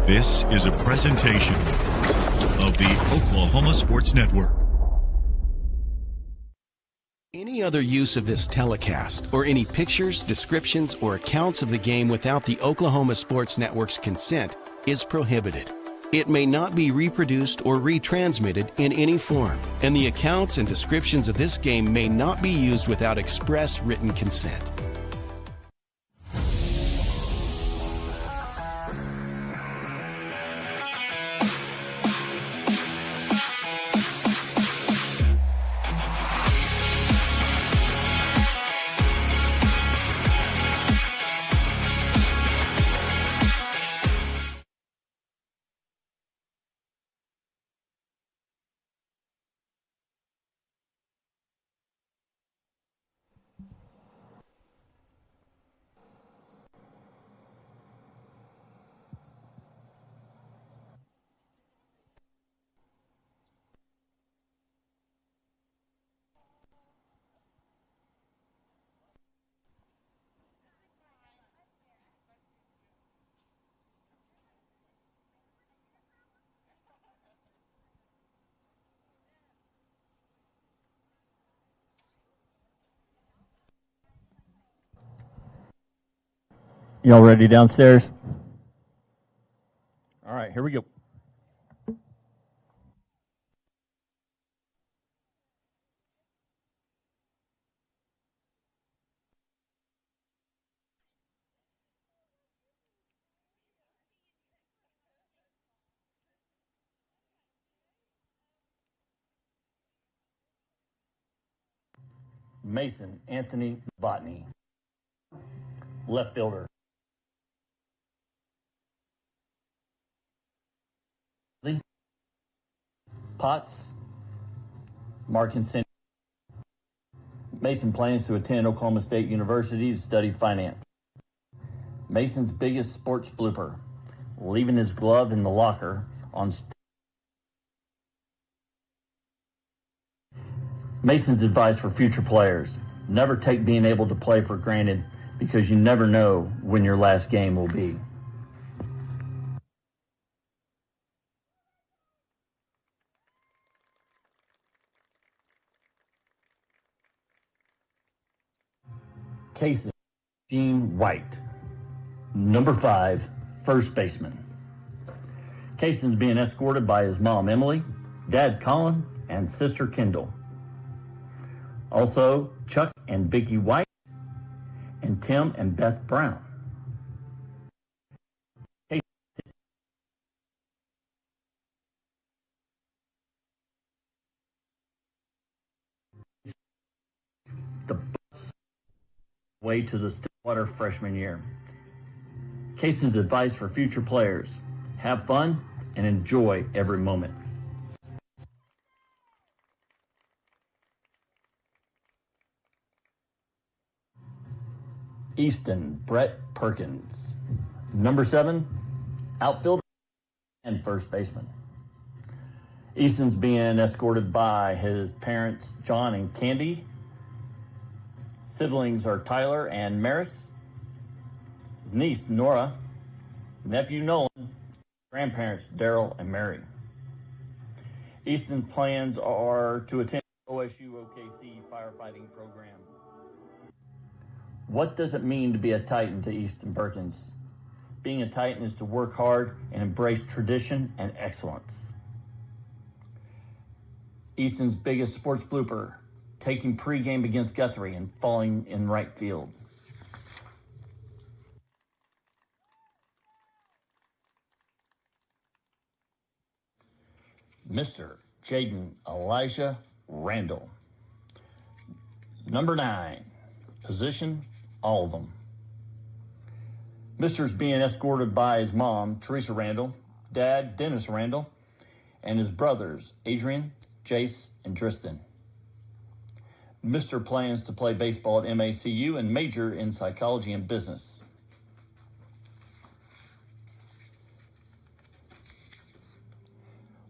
This is a presentation of the Oklahoma Sports Network. Any other use of this telecast or any pictures, descriptions, or accounts of the game without the Oklahoma Sports Network's consent is prohibited. It may not be reproduced or retransmitted in any form, and the accounts and descriptions of this game may not be used without express written consent. Y'all ready downstairs? All right, here we go. Mason Anthony Botany, left fielder. Potts, Mark Incendio. Mason plans to attend Oklahoma State University to study finance. Mason's biggest sports blooper, leaving his glove in the locker on Mason's advice for future players: never take being able to play for granted, because you never know when your last game will be. Casey Gene White, number 5, first baseman. Cason's being escorted by his mom, Emily, dad, Colin, and sister, Kendall. Also, Chuck and Vicki White, and Tim and Beth Brown. The way to the Stillwater freshman year. Cason's advice for future players: have fun and enjoy every moment. Easton Brett Perkins, number 7, outfielder and first baseman. Easton's being escorted by his parents, John and Candy. Siblings are Tyler and Maris, his niece Nora, nephew Nolan, grandparents Daryl and Mary. Easton's plans are to attend OSU OKC firefighting program. What does it mean to be a Titan to Easton Perkins? Being a Titan is to work hard and embrace tradition and excellence. Easton's biggest sports blooper: taking pregame against Guthrie and falling in right field. Mr. Jaden Elijah Randall, number 9, position, all of them. Mr.'s being escorted by his mom, Teresa Randall, dad, Dennis Randall, and his brothers, Adrian, Jace, and Tristan. Mr. plans to play baseball at MACU and major in psychology and business.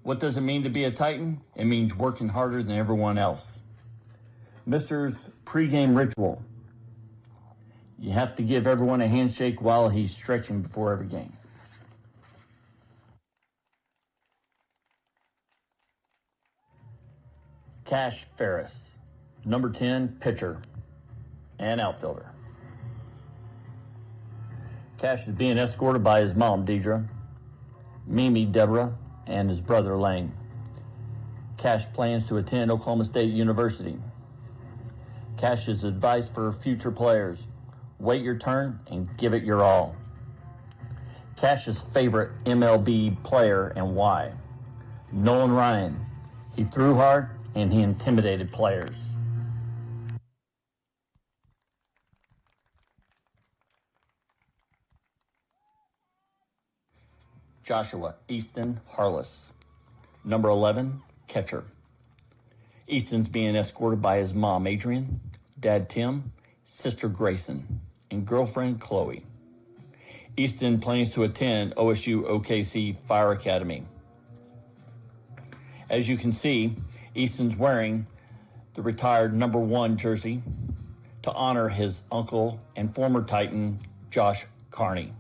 What does it mean to be a Titan? It means working harder than everyone else. Mr.'s pregame ritual: you have to give everyone a handshake while he's stretching before every game. Cash Ferris, number 10 pitcher and outfielder. Cash is being escorted by his mom, Deidre, Mimi, Deborah, and his brother, Lane. Cash plans to attend Oklahoma State University. Cash's advice for future players: wait your turn and give it your all. Cash's favorite MLB player and why: Nolan Ryan. He threw hard and he intimidated players. Joshua Easton Harless, number 11, catcher. Easton's being escorted by his mom, Adrian, dad, Tim, sister, Grayson, and girlfriend, Chloe. Easton plans to attend OSU OKC Fire Academy. As you can see, Easton's wearing the retired number 1 jersey to honor his uncle and former Titan, Josh Carney.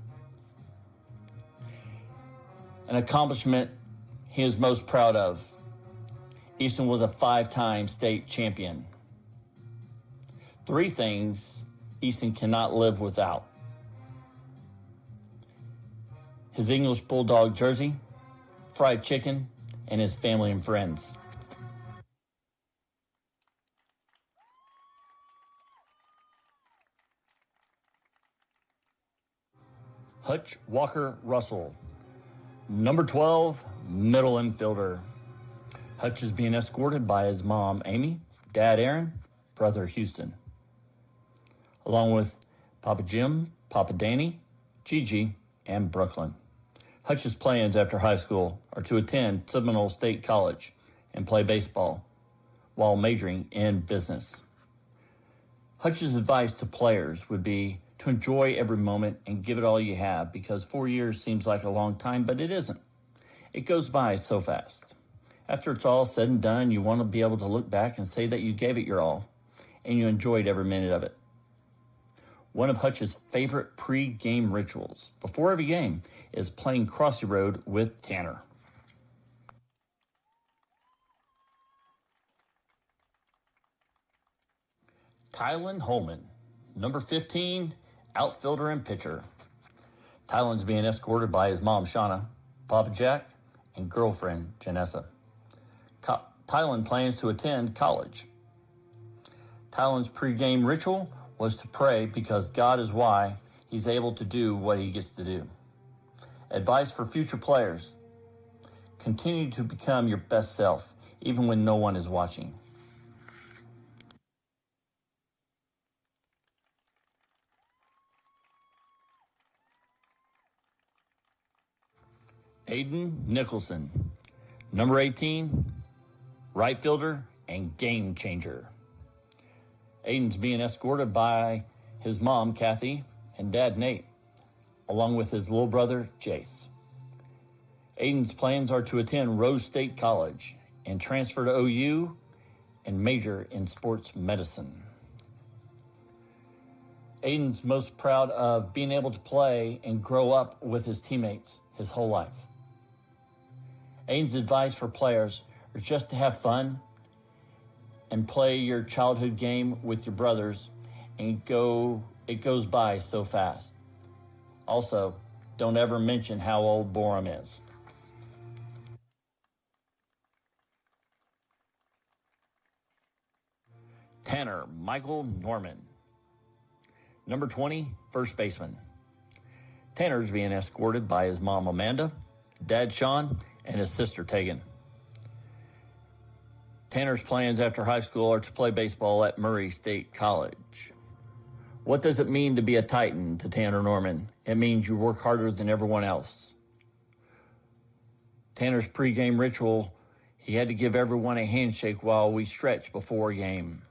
An accomplishment he is most proud of: Easton was a 5-time state champion. 3 things Easton cannot live without: his English Bulldog jersey, fried chicken, and his family and friends. Hutch Walker Russell, number 12, middle infielder. Hutch is being escorted by his mom, Amy, dad, Aaron, brother, Houston, along with Papa Jim, Papa Danny, Gigi, and Brooklyn. Hutch's plans after high school are to attend Seminole State College and play baseball while majoring in business. Hutch's advice to players would be to enjoy every moment and give it all you have, because 4 years seems like a long time, but it isn't. It goes by so fast. After it's all said and done, you want to be able to look back and say that you gave it your all and you enjoyed every minute of it. One of Hutch's favorite pre-game rituals before every game is playing Crossy Road with Tanner. Tylen Holman, number 15, outfielder and pitcher. Tylen's being escorted by his mom, Shauna, Papa Jack, and girlfriend, Janessa. Tylen plans to attend college. Tylen's pregame ritual was to pray, because God is why he's able to do what he gets to do. Advice for future players: continue to become your best self, even when no one is watching. Aiden Nicholson, number 18, right fielder and game changer. Aiden's being escorted by his mom, Kathy, and dad, Nate, along with his little brother, Jace. Aiden's plans are to attend Rose State College and transfer to OU and major in sports medicine. Aiden's most proud of being able to play and grow up with his teammates his whole life. Aiden's advice for players is just to have fun and play your childhood game with your brothers, and it goes by so fast. Also, don't ever mention how old Borum is. Tanner Michael Norman, number 20, first baseman. Tanner's being escorted by his mom, Amanda, dad, Sean, and his sister, Tegan. Tanner's plans after high school are to play baseball at Murray State College. What does it mean to be a Titan to Tanner Norman? It means you work harder than everyone else. Tanner's pregame ritual: he had to give everyone a handshake while we stretch before a game.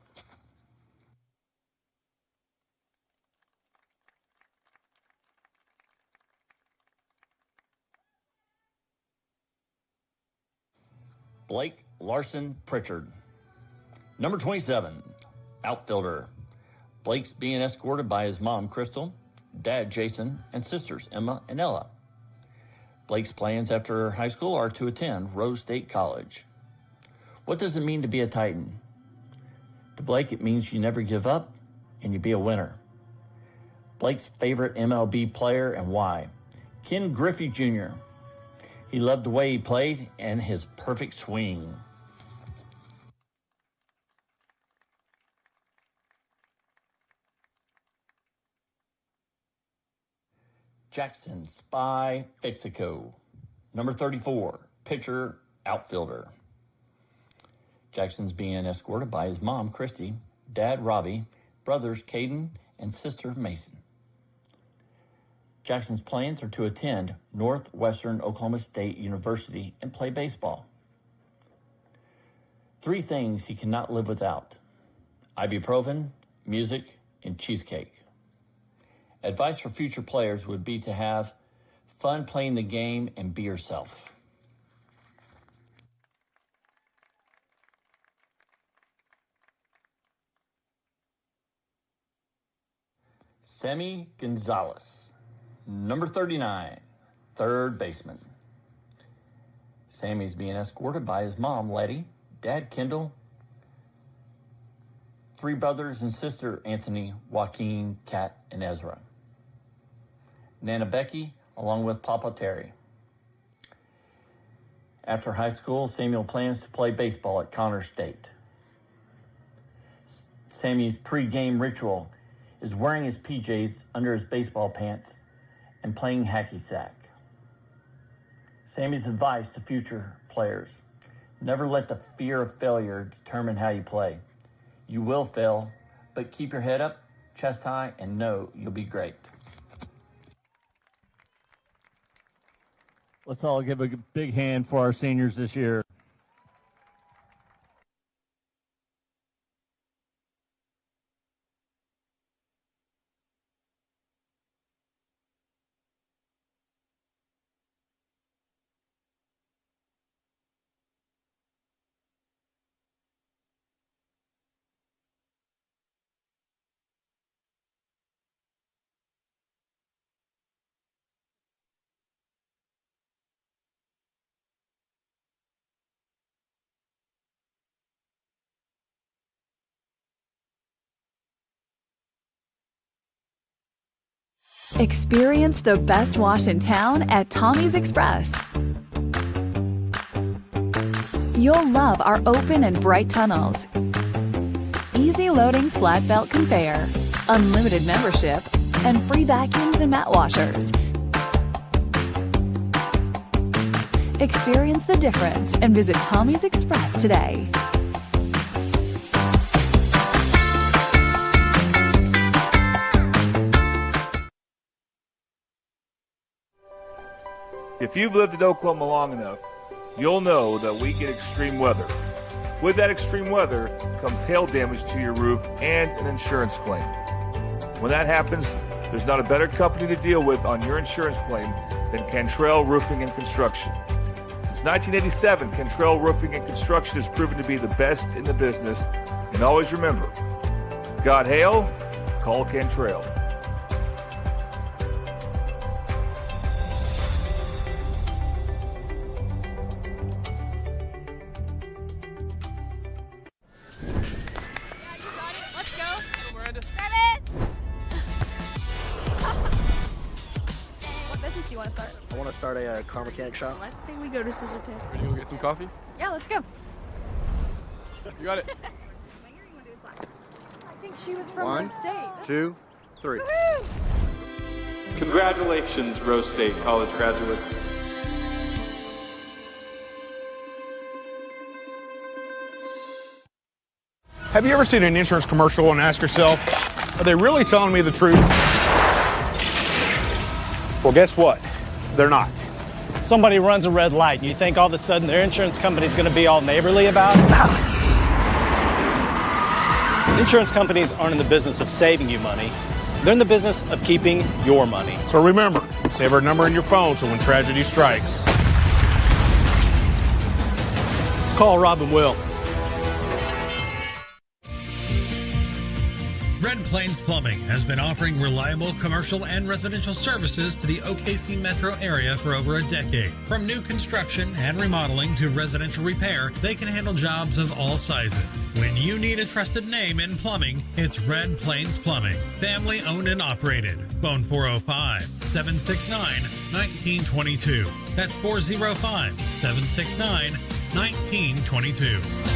Blake Larson Pritchard, number 27, outfielder. Blake's being escorted by his mom, Crystal, dad, Jason, and sisters, Emma and Ella. Blake's plans after high school are to attend Rose State College. What does it mean to be a Titan? To Blake, it means you never give up and you be a winner. Blake's favorite MLB player and why? Ken Griffey Jr. He loved the way he played and his perfect swing. Jackson Spy Fixico. Number 34, pitcher, outfielder. Jackson's being escorted by his mom, Christy, dad, Robbie, brothers, Caden, and sister, Mason. Jackson's plans are to attend Northwestern Oklahoma State University and play baseball. 3 things he cannot live without: ibuprofen, music, and cheesecake. Advice for future players would be to have fun playing the game and be yourself. Sammy Gonzalez, number 39, third baseman. Sammy's being escorted by his mom, Letty, dad, Kendall, 3 brothers and sister, Anthony, Joaquin, Kat, and Ezra. Nana Becky, along with Papa Terry. After high school, Samuel plans to play baseball at Connor State. Sammy's pre-game ritual is wearing his PJs under his baseball pants and playing hacky sack. Sammy's advice to future players: never let the fear of failure determine how you play. You will fail, but keep your head up, chest high, and know you'll be great. Let's all give a big hand for our seniors this year. Experience the best wash in town at Tommy's Express. You'll love our open and bright tunnels, easy loading flat belt conveyor, unlimited membership, and free vacuums and mat washers. Experience the difference and visit Tommy's Express today. If you've lived in Oklahoma long enough, you'll know that we get extreme weather. With that extreme weather comes hail damage to your roof and an insurance claim. When that happens, there's not a better company to deal with on your insurance claim than Cantrell Roofing and Construction. Since 1987, Cantrell Roofing and Construction has proven to be the best in the business. And always remember, got hail? Call Cantrell. Start a car mechanic shop. Let's say we go to Scissor Tip. Ready to go get some coffee? Yeah, let's go. You got it. I think she was from 1, Rose State. 2, 3. Woo-hoo! Congratulations, Rose State college graduates. Have you ever seen an insurance commercial and asked yourself, are they really telling me the truth? Well, guess what? They're not. Somebody runs a red light and you think all of a sudden their insurance company's going to be all neighborly about it? Insurance companies aren't in the business of saving you money. They're in the business of keeping your money. So remember, save our number in your phone so when tragedy strikes, Call Rob and Will. Red Plains Plumbing has been offering reliable commercial and residential services to the OKC metro area for over a decade. From new construction and remodeling to residential repair, they can handle jobs of all sizes. When you need a trusted name in plumbing, it's Red Plains Plumbing. Family owned and operated. Phone 405-769-1922. That's 405-769-1922.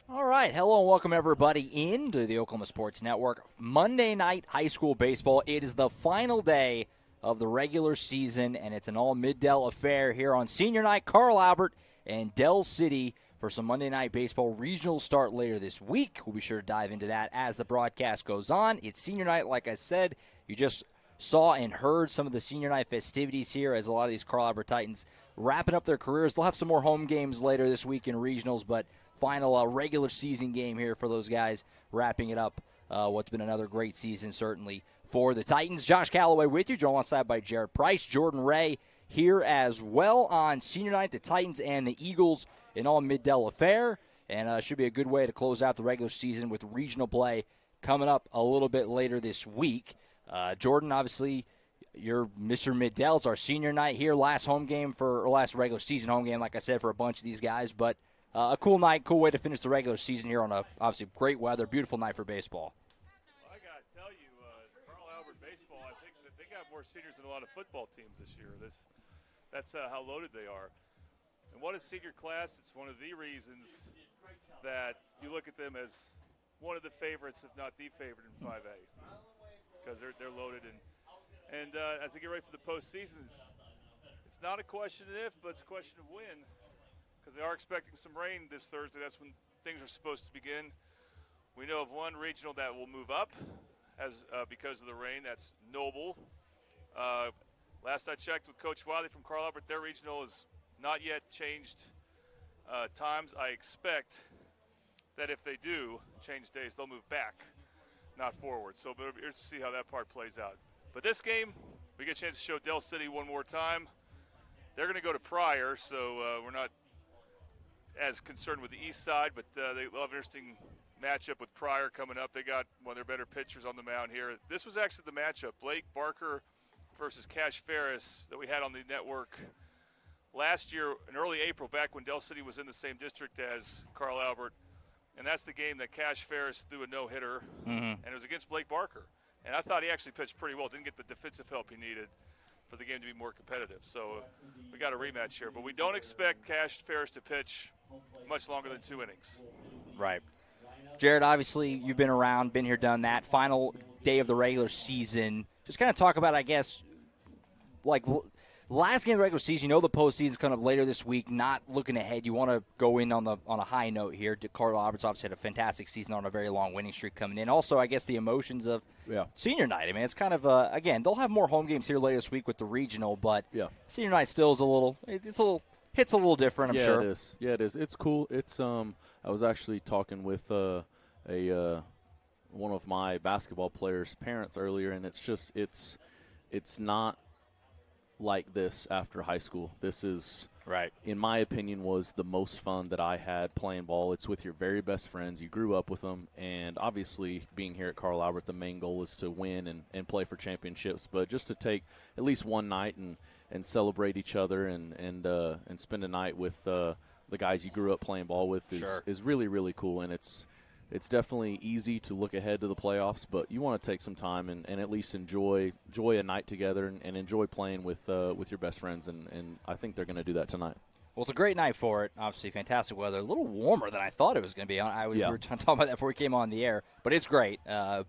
All right, hello and welcome everybody into the Oklahoma Sports Network. Monday night high school baseball. It is the final day of the regular season, and it's an all-Mid-Del affair here on senior night. Carl Albert and Del City for some Monday night baseball. Regional start later this week. We'll be sure to dive into that as the broadcast goes on. It's senior night, like I said. You just saw and heard some of the senior night festivities here as a lot of these Carl Albert Titans wrapping up their careers. They'll have some more home games later this week in regionals, but final regular season game here for those guys, wrapping it up. What's been another great season, certainly, for the Titans. Josh Calloway with you, joined alongside by Jared Price. Jordan Ray here as well on senior night, the Titans and the Eagles, an all-Mid-Del affair. And should be a good way to close out the regular season with regional play coming up a little bit later this week. Jordan, obviously, you're Mr. Mid-Del's our senior night here. Last regular season home game, like I said, for a bunch of these guys. But a cool night, cool way to finish the regular season here on a obviously great weather, beautiful night for baseball. Well, I got to tell you, Carl Albert baseball, I think that they got more seniors than a lot of football teams this year. That's how loaded they are. And what a senior class. It's one of the reasons that you look at them as one of the favorites, if not the favorite in 5A, because they're loaded. And as they get ready for the postseason, it's not a question of if, but it's a question of when. Because they are expecting some rain this Thursday. That's when things are supposed to begin. We know of one regional that will move up because of the rain. That's Noble. Last I checked with Coach Wiley from Carl Albert, their regional has not yet changed times. I expect that if they do change days, they'll move back, not forward. So it'll be interesting to see how that part plays out. But this game, we get a chance to show Del City one more time. They're going to go to Pryor, so we're not as concerned with the east side, but they love an interesting matchup with Pryor coming up. They got one of their better pitchers on the mound here. This was actually the matchup, Blake Barker versus Cash Ferris, that we had on the network last year in early April, back when Del City was in the same district as Carl Albert. And that's the game that Cash Ferris threw a no-hitter, and it was against Blake Barker. And I thought he actually pitched pretty well, didn't get the defensive help he needed for the game to be more competitive. So we got a rematch here. But we don't expect Cash Ferris to pitch much longer than 2 innings. Right. Jared, obviously, you've been around, been here, done that. Final day of the regular season. Just kind of talk about, I guess, like last game of the regular season. You know the postseason's coming up later this week. Not looking ahead. You want to go in on a high note here. Carl Albert's obviously had a fantastic season on a very long winning streak coming in. Also, I guess the emotions of senior night. I mean, it's kind of again, they'll have more home games here later this week with the regional, but senior night still is hits a little different, I'm sure. Yeah, it is. Yeah, it is. It's cool. It's I was actually talking with one of my basketball players' parents earlier, and it's not like this after high school. This is, in my opinion, was the most fun that I had playing ball. It's with your very best friends. You grew up with them, and obviously being here at Carl Albert, the main goal is to win and play for championships. But just to take at least one night and celebrate each other and spend a night with the guys you grew up playing ball with is really, really cool. And it's it's definitely easy to look ahead to the playoffs, but you want to take some time and at least enjoy a night together and enjoy playing with your best friends, and I think they're going to do that tonight. Well, it's a great night for it. Obviously, fantastic weather. A little warmer than I thought it was going to be. We were talking about that before we came on the air, but it's great.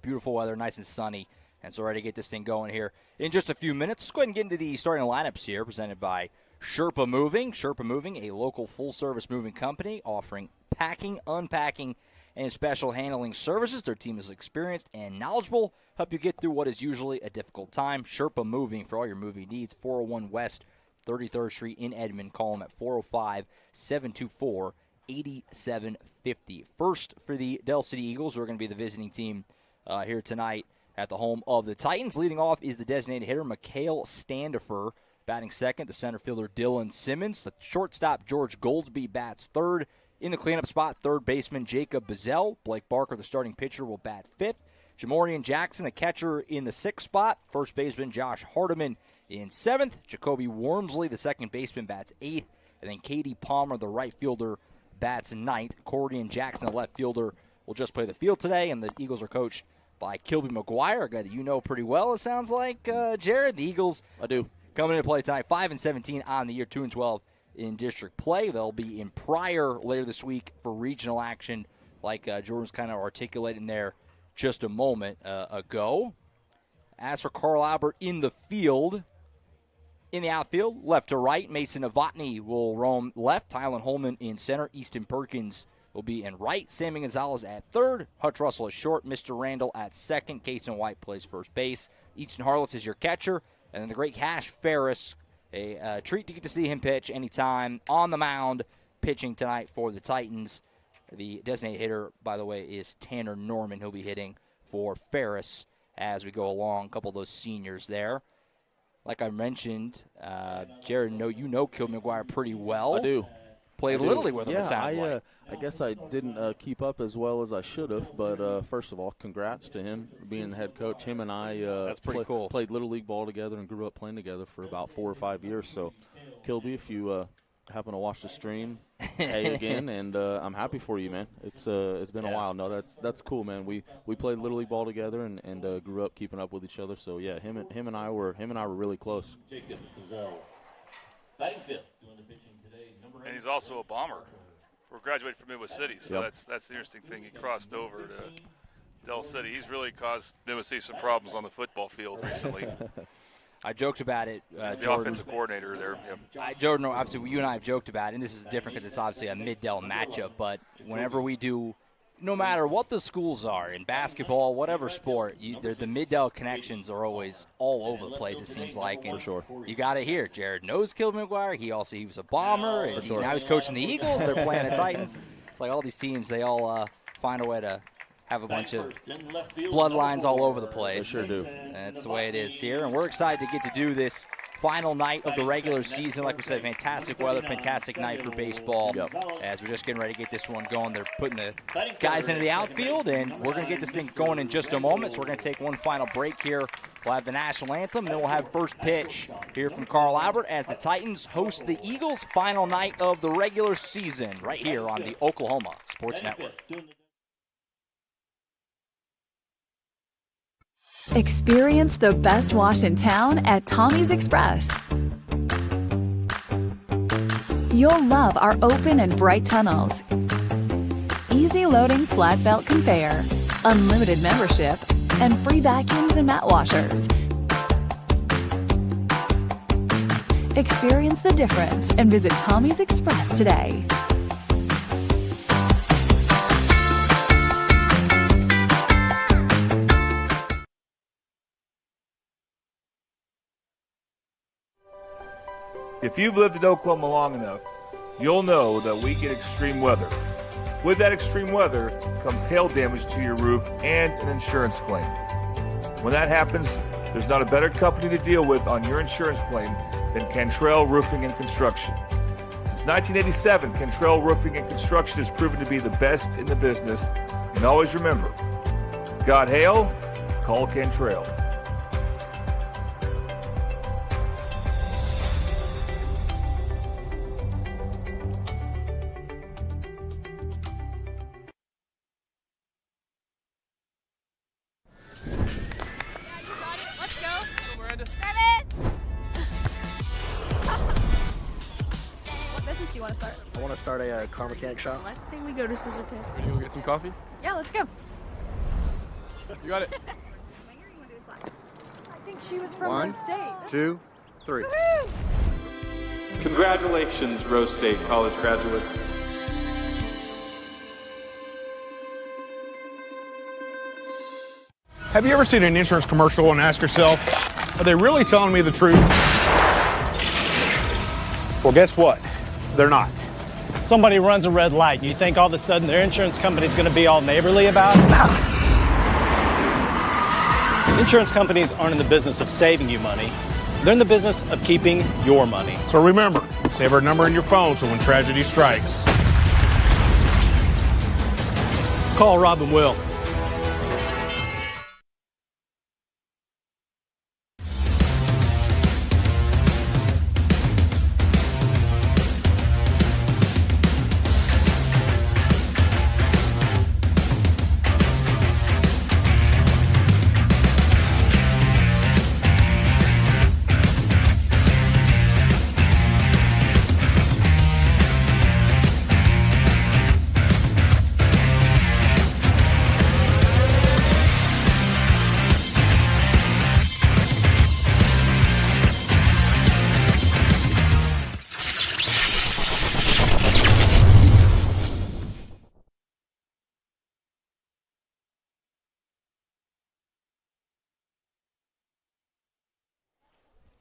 Beautiful weather, nice and sunny, and so ready to get this thing going here in just a few minutes. Let's go ahead and get into the starting lineups here, presented by Sherpa Moving. Sherpa Moving, a local full-service moving company offering packing, unpacking, and special handling services. Their team is experienced and knowledgeable, help you get through what is usually a difficult time. Sherpa Moving for all your moving needs, 401 West 33rd Street in Edmond. Call them at 405-724-8750. First for the Del City Eagles, who are going to be the visiting team here tonight at the home of the Titans. Leading off is the designated hitter, Mikhail Standifer. Batting second, the center fielder, Dylan Simmons. The shortstop, George Goldsby, bats third. In the cleanup spot, third baseman, Jacob Bazell. Blake Barker, the starting pitcher, will bat fifth. Jamorian Jackson, the catcher, in the sixth spot. First baseman, Josh Hardiman, in seventh. Jacoby Wormsley, the second baseman, bats eighth. And then Katie Palmer, the right fielder, bats ninth. Cordian Jackson, the left fielder, will just play the field today. And the Eagles are coached by Kilby McGuire, a guy that you know pretty well, it sounds like, Jared. The Eagles, I do, coming into play tonight, 5-17 on the year, 2-12 in district play. They'll be in Pryor later this week for regional action, like Jordan's kind of articulating there just a moment ago. As for Carl Albert in the field, in the outfield, left to right, Mason Novotny will roam left. Tylen Holman in center. Easton Perkins will be in right. Sammy Gonzalez at third. Hutch Russell is short. Mr. Randall at second. Kason White plays first base. Easton Harless is your catcher. And then the great Cash Ferris, a treat to get to see him pitch anytime on the mound, pitching tonight for the Titans. The designated hitter, by the way, is Tanner Norman. He'll be hitting for Ferris as we go along. A couple of those seniors there. Like I mentioned, Jared, you know Kilby McGuire pretty well. I do. Played Little League with him, it sounds like. I guess I didn't keep up as well as I should have, but first of all, congrats to him being the head coach. Him and I That's pretty cool. Played Little League ball together and grew up playing together for about 4 or 5 years. So, Kilby, if you happen to watch the stream, hey again, and I'm happy for you, man. It's been a while. No, that's cool, man. We played Little League ball together and grew up keeping up with each other. So yeah, him and I were really close. Jacob Gazelle, batting fifth, doing the pitching today. And he's also a bomber. We're graduating from Midwest City, so that's the interesting thing. He crossed over to Del City. He's really caused Midwest City some problems on the football field recently. I joked about it. He's the offensive coordinator there. Jordan, obviously, you and I have joked about it, and this is different because it's obviously a mid-Del matchup, but whenever we do, no matter what the schools are, in basketball, whatever sport, the mid-Del connections are always all over the place, it seems like. And for sure. You got it here. Jared knows Kilby McGuire. He was a bomber, and now he's coaching the Eagles. They're playing the Titans. It's like all these teams, they all find a way to have a bunch of bloodlines all over the place. They sure do. That's the way it is here, and we're excited to get to do this final night of the regular season. Like we said, fantastic weather, fantastic night for baseball. As we're just getting ready to get this one going. They're putting the guys into the outfield, and we're going to get this thing going in just a moment. So we're going to take one final break here. We'll have the national anthem, and then we'll have first pitch here from Carl Albert as the Titans host the Eagles. Final night of the regular season right here on the Oklahoma Sports Network. Experience the best wash in town at Tommy's Express. You'll love our open and bright tunnels, easy loading flat belt conveyor, unlimited membership, and free vacuums and mat washers. Experience the difference and visit Tommy's Express today. If you've lived in Oklahoma long enough, you'll know that we get extreme weather. With that extreme weather comes hail damage to your roof and an insurance claim. When that happens, there's not a better company to deal with on your insurance claim than Cantrell Roofing and Construction. Since 1987, Cantrell Roofing and Construction has proven to be the best in the business. And always remember, got hail? Call Cantrell. start a car mechanic shop? Let's say we go to Scissor Tape. Ready to go get some coffee? Yeah, let's go. You got it. I think she was from One, Rose State. 2, 3. Woohoo! Congratulations, Rose State college graduates. Have you ever seen an insurance commercial and ask yourself, are they really telling me the truth? Well, guess what? They're not. Somebody runs a red light, and you think all of a sudden their insurance company's going to be all neighborly about it? Insurance companies aren't in the business of saving you money. They're in the business of keeping your money. So remember, save our number in your phone so when tragedy strikes, call Rob and Will.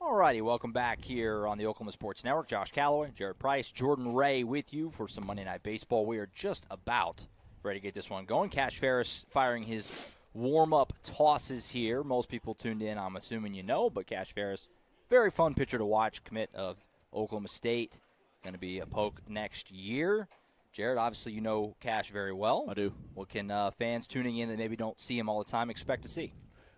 Alrighty, welcome back here on the Oklahoma Sports Network. Josh Calloway, Jared Price, Jordan Ray with you for some Monday Night Baseball. We are just about ready to get this one going. Cash Ferris firing his warm-up tosses here. Most people tuned in, I'm assuming you know, but Cash Ferris, very fun pitcher to watch, commit of Oklahoma State. Going to be a Poke next year. Jared, obviously you know Cash very well. I do. What can fans tuning in that maybe don't see him all the time expect to see?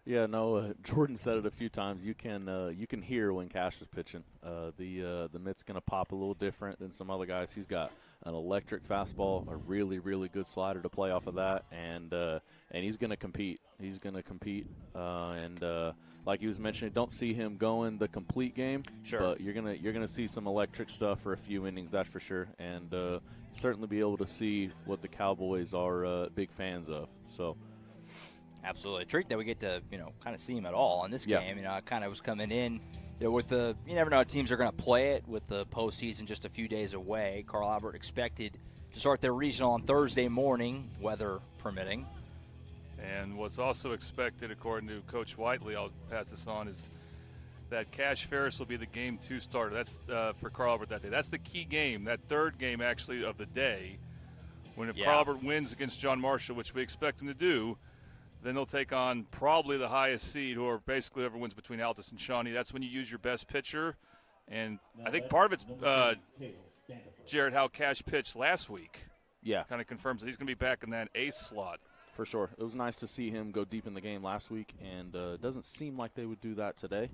Yeah, no. Jordan said it a few times. You can hear when Cash is pitching. The mitt's gonna pop a little different than some other guys. He's got an electric fastball, a really really good slider to play off of that, and he's gonna compete. He's gonna compete, and like he was mentioning, don't see him going the complete game. Sure. But you're gonna see some electric stuff for a few innings, that's for sure, and certainly be able to see what the Cowboys are big fans of. So. Absolutely. A treat that we get to, kind of see him at all in this game. I kind of was coming in, with you never know how teams are going to play it with the postseason just a few days away. Carl Albert expected to start their regional on Thursday morning, weather permitting. And what's also expected, according to Coach Whiteley, I'll pass this on, is that Cash Ferris will be the Game 2 starter. That's for Carl Albert that day. That's the key game, that third game actually of the day. When if Carl Albert wins against John Marshall, which we expect him to do, then they'll take on probably the highest seed, who are basically whoever wins between Altus and Shawnee. That's when you use your best pitcher. And I think part of it's, Jared, how Cash pitched last week. Yeah. Kind of confirms that he's going to be back in that ace slot. For sure. It was nice to see him go deep in the game last week, and it doesn't seem like they would do that today.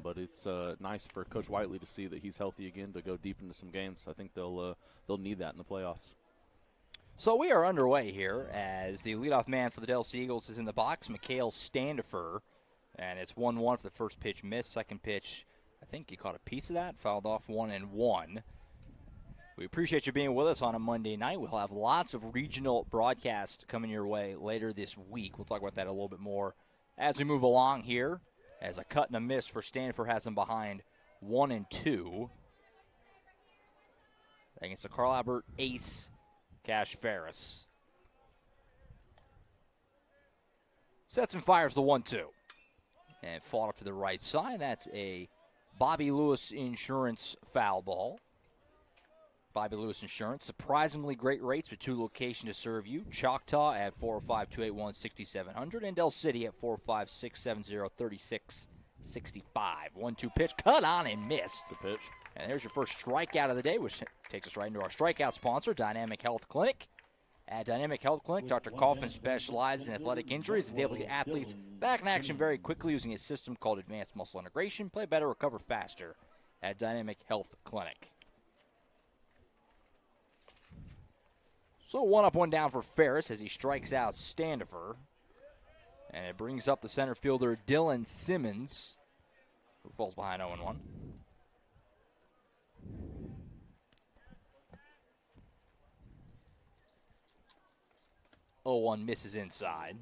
But it's nice for Coach Whiteley to see that he's healthy again to go deep into some games. I think they'll need that in the playoffs. So we are underway here as the leadoff man for the Delcy Eagles is in the box, Mikhail Standifer. And it's 1-1 for the first pitch missed. Second pitch, I think he caught a piece of that, fouled off 1-1. We appreciate you being with us on a Monday night. We'll have lots of regional broadcasts coming your way later this week. We'll talk about that a little bit more as we move along here. As a cut and a miss for Standifer has him behind 1-2. Against the Carl Albert ace, Cash Ferris. Sets and fires the 1-2. And fought up to the right side. That's a Bobby Lewis Insurance foul ball. Bobby Lewis Insurance, surprisingly great rates with two locations to serve you. Choctaw at 405-281-6700 and Del City at 405-670-3665. 1-2 pitch, cut on and missed. The pitch. And there's your first strikeout of the day, which takes us right into our strikeout sponsor, Dynamic Health Clinic. At Dynamic Health Clinic, Dr. Kaufman specializes in athletic injuries. He's able to get athletes back in action very quickly using a system called Advanced Muscle Integration. Play better, recover faster at Dynamic Health Clinic. So 1 up, 1 down for Ferris as he strikes out Standifer. And it brings up the center fielder, Dylan Simmons, who falls behind 0-1. 0-1 misses inside.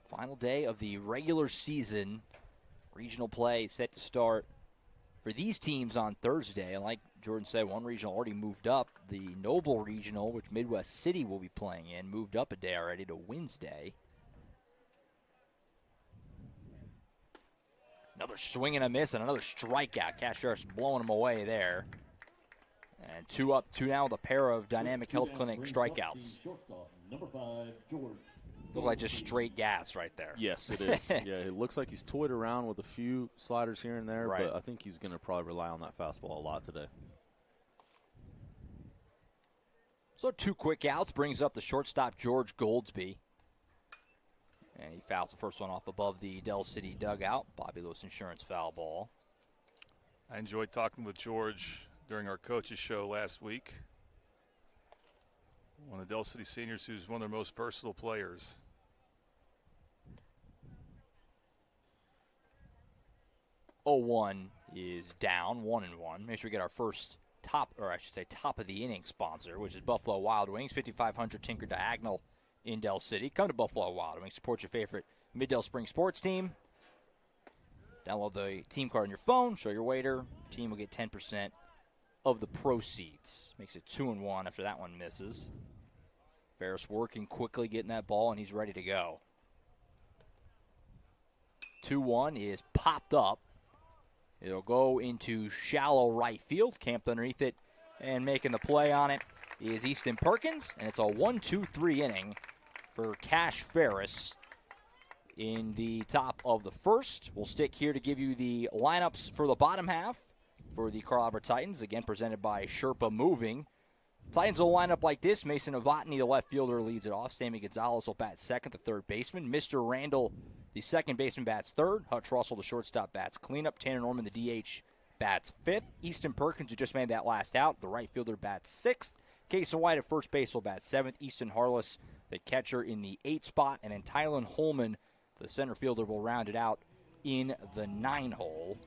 Final day of the regular season. Regional play set to start for these teams on Thursday. And like Jordan said, one regional already moved up. The Noble Regional, which Midwest City will be playing in, moved up a day already to Wednesday. Another swing and a miss and another strikeout. Cash Harris blowing him away there. And 2 up, 2 down with a pair of Dynamic Health Clinic strikeouts. Number 5, George. Looks like just straight gas right there. Yes, it is. Yeah, it looks like he's toyed around with a few sliders here and there, but I think he's going to probably rely on that fastball a lot today. So 2 quick outs brings up the shortstop, George Goldsby. And he fouls the first one off above the Del City dugout. Bobby Lewis Insurance foul ball. I enjoyed talking with George during our coaches show last week. One of the Del City seniors who's one of their most versatile players. 0-1 is down, 1-1. Make sure we get our first top of the inning sponsor, which is Buffalo Wild Wings, 5500 Tinker Diagonal in Del City. Come to Buffalo Wild Wings, support your favorite Mid-Del Spring sports team. Download the team card on your phone, show your waiter. Team will get 10% of the proceeds. Makes it 2-1 after that one misses. Ferris working quickly, getting that ball, and he's ready to go. 2-1 is popped up. It'll go into shallow right field, camped underneath it, and making the play on it is Easton Perkins, and it's a 1-2-3 inning for Cash Ferris in the top of the first. We'll stick here to give you the lineups for the bottom half for the Carl Albert Titans, again presented by Sherpa Moving. Titans will line up like this. Mason Novotny, the left fielder, leads it off. Sammy Gonzalez will bat second, the third baseman. Mr. Randall, the second baseman, bats third. Hutch Russell, the shortstop, bats cleanup. Tanner Norman, the DH, bats fifth. Easton Perkins, who just made that last out, the right fielder, bats sixth. Kason White at first base will bat seventh. Easton Harless, the catcher, in the 8th spot. And then Tylen Holman, the center fielder, will round it out in the 9 hole.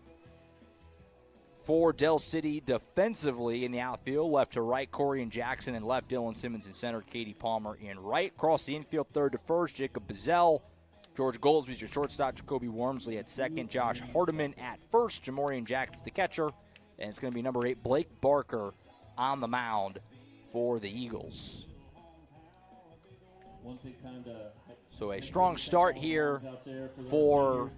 For Del City defensively in the outfield, left to right, Corey and Jackson, and left, Dylan Simmons in center, Katie Palmer in right. Across the infield, third to first, Jacob Bazell. George Goldsby's your shortstop, Jacoby Wormsley at second, Josh Hardiman at first, Jamorian Jackson's the catcher, and it's going to be number 8, Blake Barker, on the mound for the Eagles. So a strong start here for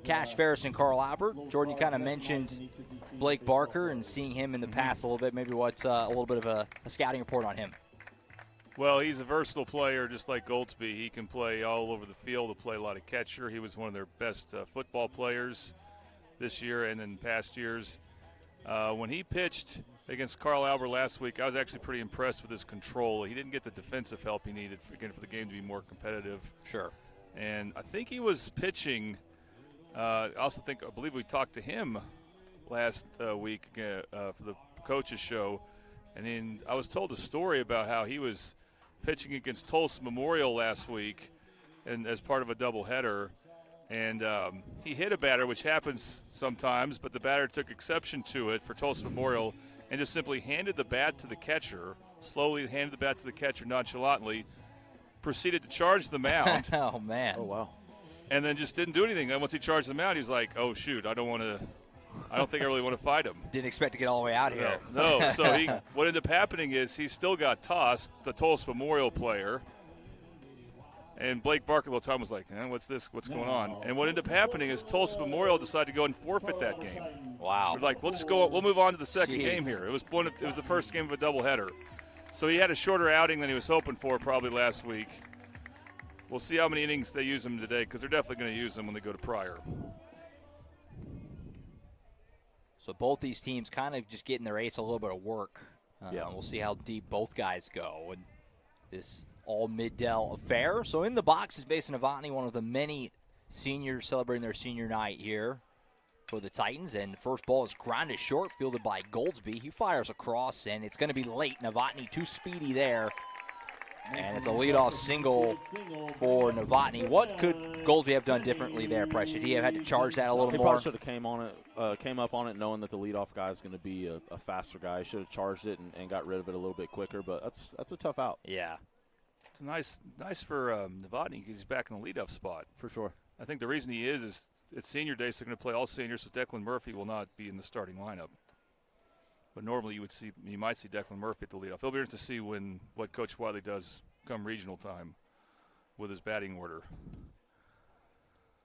Cash Ferris and Carl Albert. Jordan, you kind of mentioned Blake Barker and seeing him in the past a little bit. Maybe what's a little bit of a scouting report on him? Well, he's a versatile player just like Goldsby. He can play all over the field. He'll play a lot of catcher. He was one of their best football players this year and in past years. When he pitched against Carl Albert last week, I was actually pretty impressed with his control. He didn't get the defensive help he needed for the game to be more competitive. Sure. And I think he was pitching. I believe we talked to him last week for the coaches show, and I was told a story about how he was pitching against Tulsa Memorial last week, and as part of a doubleheader. And he hit a batter, which happens sometimes, but the batter took exception to it for Tulsa Memorial and just simply handed the bat to the catcher, slowly handed the bat to the catcher nonchalantly, proceeded to charge the mound. Oh, man. Oh, wow. And then just didn't do anything. And once he charged the mound, he was like, oh, shoot, I don't think I really want to fight him. Didn't expect to get all the way out here. No. So what ended up happening is he still got tossed, the Tulsa Memorial player. And Blake Barker at the time was like, what's this? What's going on? And what ended up happening is Tulsa Memorial decided to go and forfeit that game. Wow. We're like, we'll move on to the second game here. It was the first game of a doubleheader. So he had a shorter outing than he was hoping for probably last week. We'll see how many innings they use him today, because they're definitely going to use him when they go to Pryor. So both these teams kind of just getting their ace a little bit of work. We'll see how deep both guys go in this all Mid-Del affair. So in the box is Mason Novotny, one of the many seniors celebrating their senior night here for the Titans. And the first ball is grounded short, fielded by Goldsby. He fires across, and it's going to be late. Novotny too speedy there. And it's a leadoff single for Novotny. What could Goldsby have done differently there, Price? Should he have had to charge that a little He more? probably should have came up on it knowing that the leadoff guy is going to be a faster guy. He should have charged it and got rid of it a little bit quicker, but that's a tough out. Yeah. It's nice for Novotny because he's back in the leadoff spot. For sure. I think the reason he is it's senior day, so they're going to play all seniors, so Declan Murphy will not be in the starting lineup. But normally you might see Declan Murphy at the leadoff. It'll be interesting to see what Coach Wiley does come regional time with his batting order.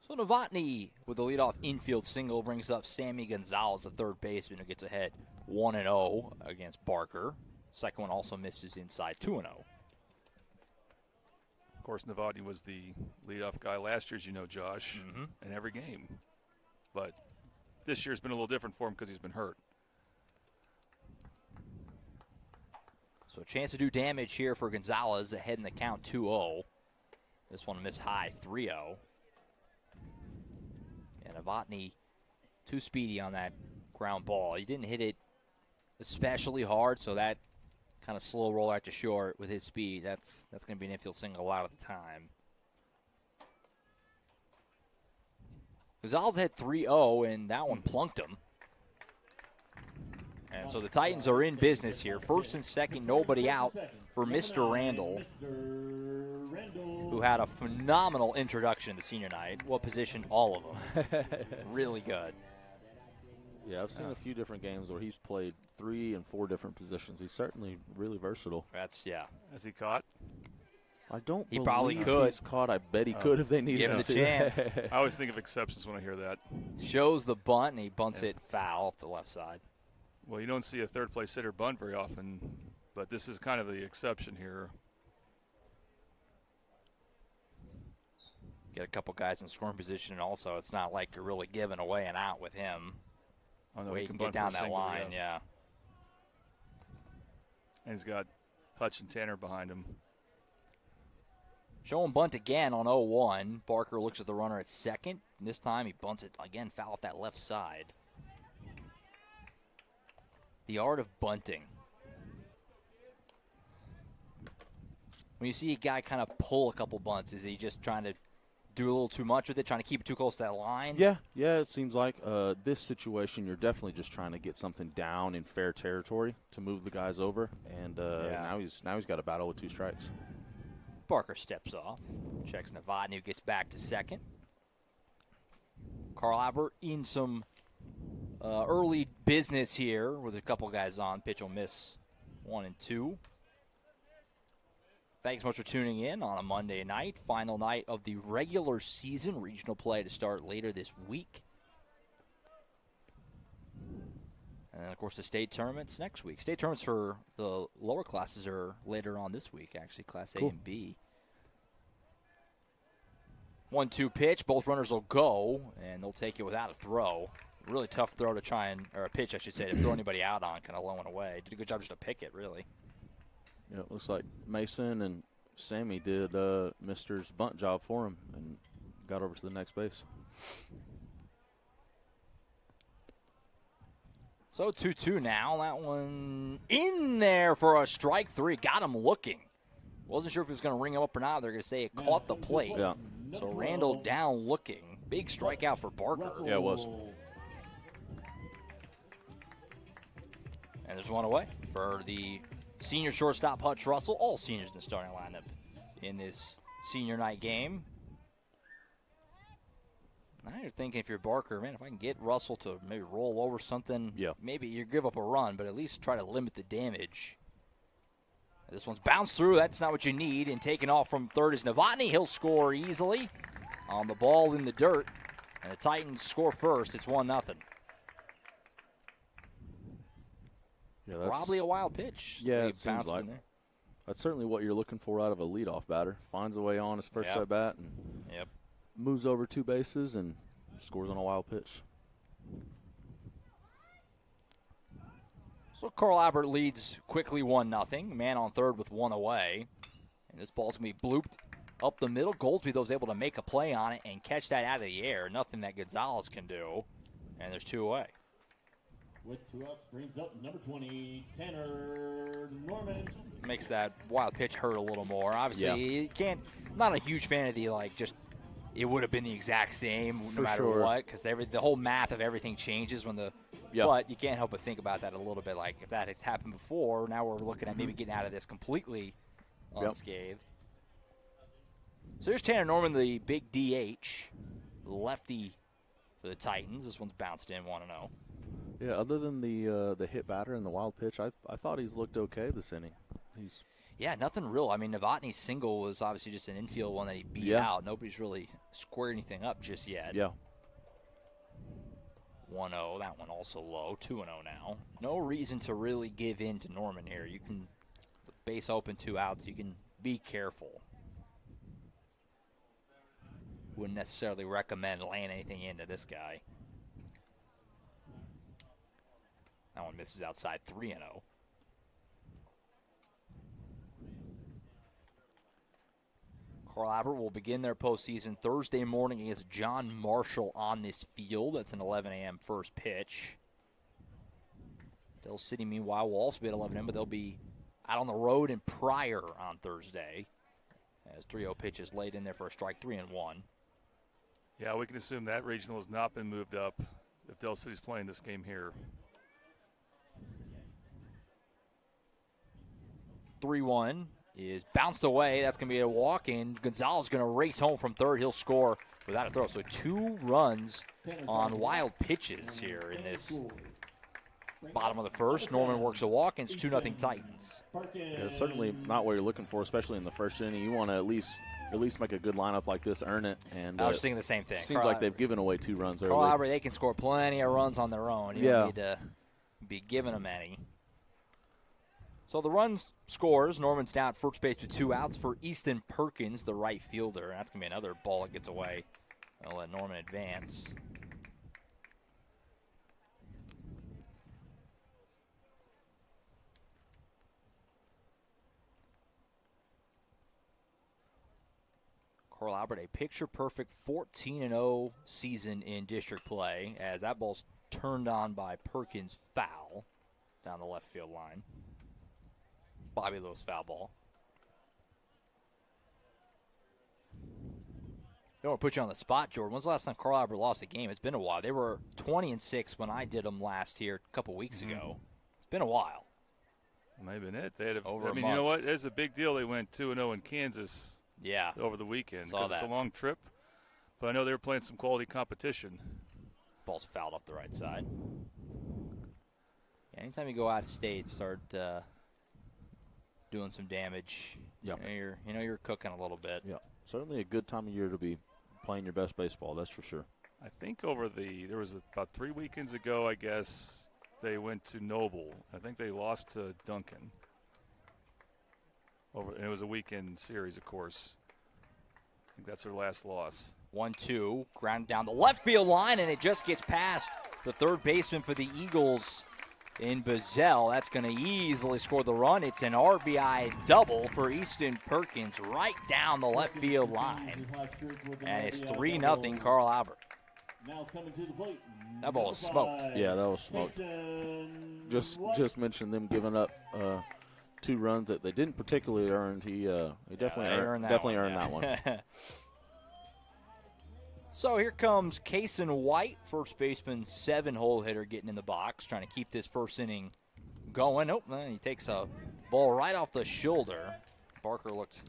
So Novotny with the leadoff infield single brings up Sammy Gonzalez, the third baseman, who gets ahead 1-0 against Barker. Second one also misses inside 2-0. Of course, Novotny was the leadoff guy last year, as you know, Josh, in every game. But this year's been a little different for him because he's been hurt. So a chance to do damage here for Gonzalez, ahead in the count 2-0. This one missed high 3-0. And Novotny too speedy on that ground ball. He didn't hit it especially hard, so that kind of slow roll out to short with his speed, that's going to be an infield single a lot of the time. Gonzalez had 3-0, and that one plunked him. And so the Titans are in business here. First and second, nobody out for Mr. Randall, who had a phenomenal introduction to senior night. What position? All of them. Really good. Yeah, I've seen a few different games where he's played 3 and 4 different positions. He's certainly really versatile. Yeah. Has he caught? I don't He probably could. He's caught. I bet he could if they needed Give him him the to. chance. I always think of exceptions when I hear that. Shows the bunt, and he bunts it foul off the left side. Well, you don't see a third-place hitter bunt very often, but this is kind of the exception here. Get a couple guys in scoring position, and also it's not like you're really giving away an out with him. Oh, no, Way he you can can get bunt for down a that single, line, yeah. And he's got Hutch and Tanner behind him. Show him bunt again on 0-1. Barker looks at the runner at second. And this time he bunts it again, foul off that left side. The art of bunting. When you see a guy kind of pull a couple bunts, is he just trying to do a little too much with it, trying to keep it too close to that line? Yeah, it seems like this situation, you're definitely just trying to get something down in fair territory to move the guys over, and now he's got a battle with 2 strikes. Barker steps off, checks Novotny, who gets back to second. Carl Albert in some early business here with a couple guys on. Pitch will miss 1 and 2. Thanks so much for tuning in on a Monday night, final night of the regular season. Regional play to start later this week. And then, of course, the state tournaments next week. State tournaments for the lower classes are later on this week, actually, Class A and B. 1-2 pitch. Both runners will go, and they'll take it without a throw. Really tough throw to try and, or a pitch, I should say, to throw anybody out on, kind of low and away. Did a good job just to pick it, really. Yeah, it looks like Mason and Sammy did Mister's bunt job for him and got over to the next base. So 2-2 now. That one in there for a strike 3. Got him looking. Wasn't sure if he was going to ring him up or not. They're going to say it caught the plate. Yeah. So Randall down looking. Big strikeout for Barker. Yeah, it was. And there's one away for the senior shortstop, Hutch Russell. All seniors in the starting lineup in this senior night game. Now you're thinking, if you're Barker, man, if I can get Russell to maybe roll over something, maybe you give up a run, but at least try to limit the damage. This one's bounced through. That's not what you need. And taking off from third is Novotny. He'll score easily on the ball in the dirt. And the Titans score first. It's 1-0. Yeah, that's probably a wild pitch. Yeah, it seems like. That's certainly what you're looking for out of a leadoff batter. Finds a way on his first at bat and moves over 2 bases and scores on a wild pitch. So Carl Albert leads quickly 1-0. Man on third with 1 away. And this ball's going to be blooped up the middle. Goldsby, though, is able to make a play on it and catch that out of the air. Nothing that Gonzalez can do. And there's 2 away. With 2 outs, brings up number 20, Tanner Norman. makes that wild pitch hurt a little more. Obviously, you can't. Not a huge fan of the it would have been the exact same no matter what, because the whole math of everything changes when the. Yep. But you can't help but think about that a little bit. Like if that had happened before, now we're looking at maybe getting out of this completely unscathed. So here's Tanner Norman, the big DH, lefty for the Titans. This one's bounced in 1-0. Yeah, other than the hit batter and the wild pitch, I thought he's looked okay this inning. Yeah, nothing real. I mean, Novotny's single was obviously just an infield one that he beat out. Nobody's really squared anything up just yet. Yeah. 1-0, that one also low. 2-0 now. No reason to really give in to Norman here. You can, base open, 2 outs. You can be careful. Wouldn't necessarily recommend laying anything into this guy. That one misses outside. 3-0. Carl Albert will begin their postseason Thursday morning against John Marshall on this field. That's an 11 a.m. first pitch. Dell City, meanwhile, will also be at 11 a.m., but they'll be out on the road in Pryor on Thursday. As 3-0 pitch is laid in there for a strike, 3-1. Yeah, we can assume that regional has not been moved up if Dell City's playing this game here. 3-1 is bounced away. That's going to be a walk, and Gonzalez is going to race home from third. He'll score without a throw. So 2 runs on wild pitches here in this bottom of the first. Norman works a walk, and it's 2-0 Titans. Yeah, certainly not what you're looking for, especially in the first inning. You want to at least make a good lineup like this, earn it. And I was thinking the same thing. Seems like they've given away 2 runs early. Carl Albert, they can score plenty of runs on their own. You don't need to be giving them any. So the run scores. Norman's down at first base with 2 outs for Easton Perkins, the right fielder. That's going to be another ball that gets away. I'll let Norman advance. Carl Albert, a picture-perfect 14-0 season in district play, as that ball's turned on by Perkins, foul down the left field line. Bobby Lewis foul ball. Don't want to put you on the spot, Jordan. When's the last time Carl Albert lost a game? It's been a while. They were 20-6 when I did them last here a couple weeks ago. It's been a while. Might have been it. They had over I mean, a month. You know what? It's a big deal. They went 2-0 in Kansas. Yeah. Over the weekend Saw because that. it's a long trip. But I know they were playing some quality competition. Ball's fouled off the right side. Yeah, anytime you go out of state, start doing some damage. Yep. You're cooking a little bit. Yeah, certainly a good time of year to be playing your best baseball. That's for sure. I think there was about 3 weekends ago, I guess, they went to Noble. I think they lost to Duncan. And it was a weekend series, of course. I think that's their last loss. 1-2, ground down the left field line, and it just gets past the third baseman for the Eagles in Bazell. That's going to easily score the run. It's an RBI double for Easton Perkins right down the left field line. And it's 3-0 Carl Albert. That ball was smoked. Yeah, that was smoked. Just mentioned them giving up 2 runs that they didn't particularly earn. He definitely earned that one. So here comes Kason White, first baseman, 7-hole hitter, getting in the box, trying to keep this first inning going. Nope, he takes a ball right off the shoulder. Barker looked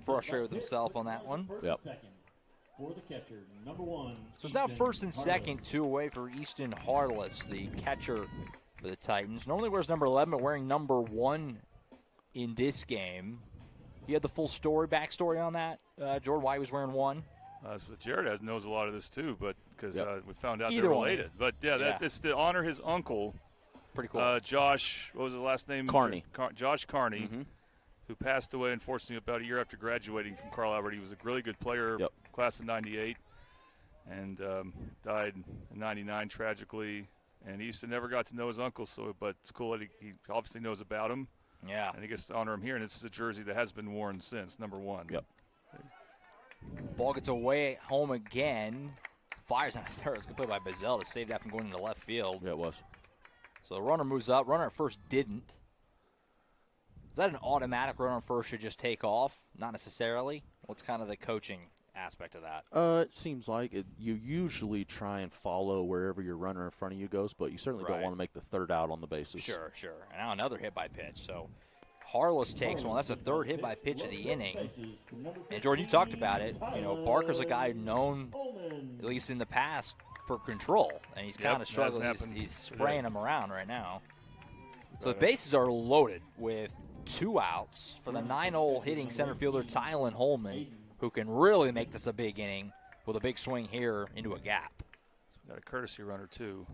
frustrated with himself on that one. Yep. For the catcher, number 1. So it's now first and second, 2 away for Easton Harless, the catcher for the Titans. Normally wears number 11, but wearing number 1 in this game. You had the full backstory on that, Jordan, why he was wearing 1? So Jared knows a lot of this too, but because we found out Either they're related. But yeah. That's to honor his uncle. Pretty cool. Josh, what was his last name? Carney. Josh Carney, who passed away, unfortunately, about a year after graduating from Carl Albert. He was a really good player, class of '98, and died in '99 tragically. And Easton never got to know his uncle, but it's cool that he obviously knows about him. Yeah. And he gets to honor him here. And this is a jersey that has been worn since, number 1. Yep. Ball gets away home again. Fires on third. It's good play by Bazell to save that from going into left field. Yeah, it was. So the runner moves up. Runner at first didn't. Is that an automatic run on first should just take off? Not necessarily. What's kind of the coaching aspect of that? It seems like you usually try and follow wherever your runner in front of you goes, but you certainly don't want to make the third out on the bases. Sure. And now another hit by pitch. So Harless takes one. That's the third hit by pitch of the inning. And Jordan, you talked about it. Barker's a guy known, at least in the past, for control, and he's kind of struggling. He's spraying them around right now. So the bases are loaded with 2 outs for the 9-hole hitting center fielder Tylen Holman, who can really make this a big inning with a big swing here into a gap. So we got a courtesy runner, too,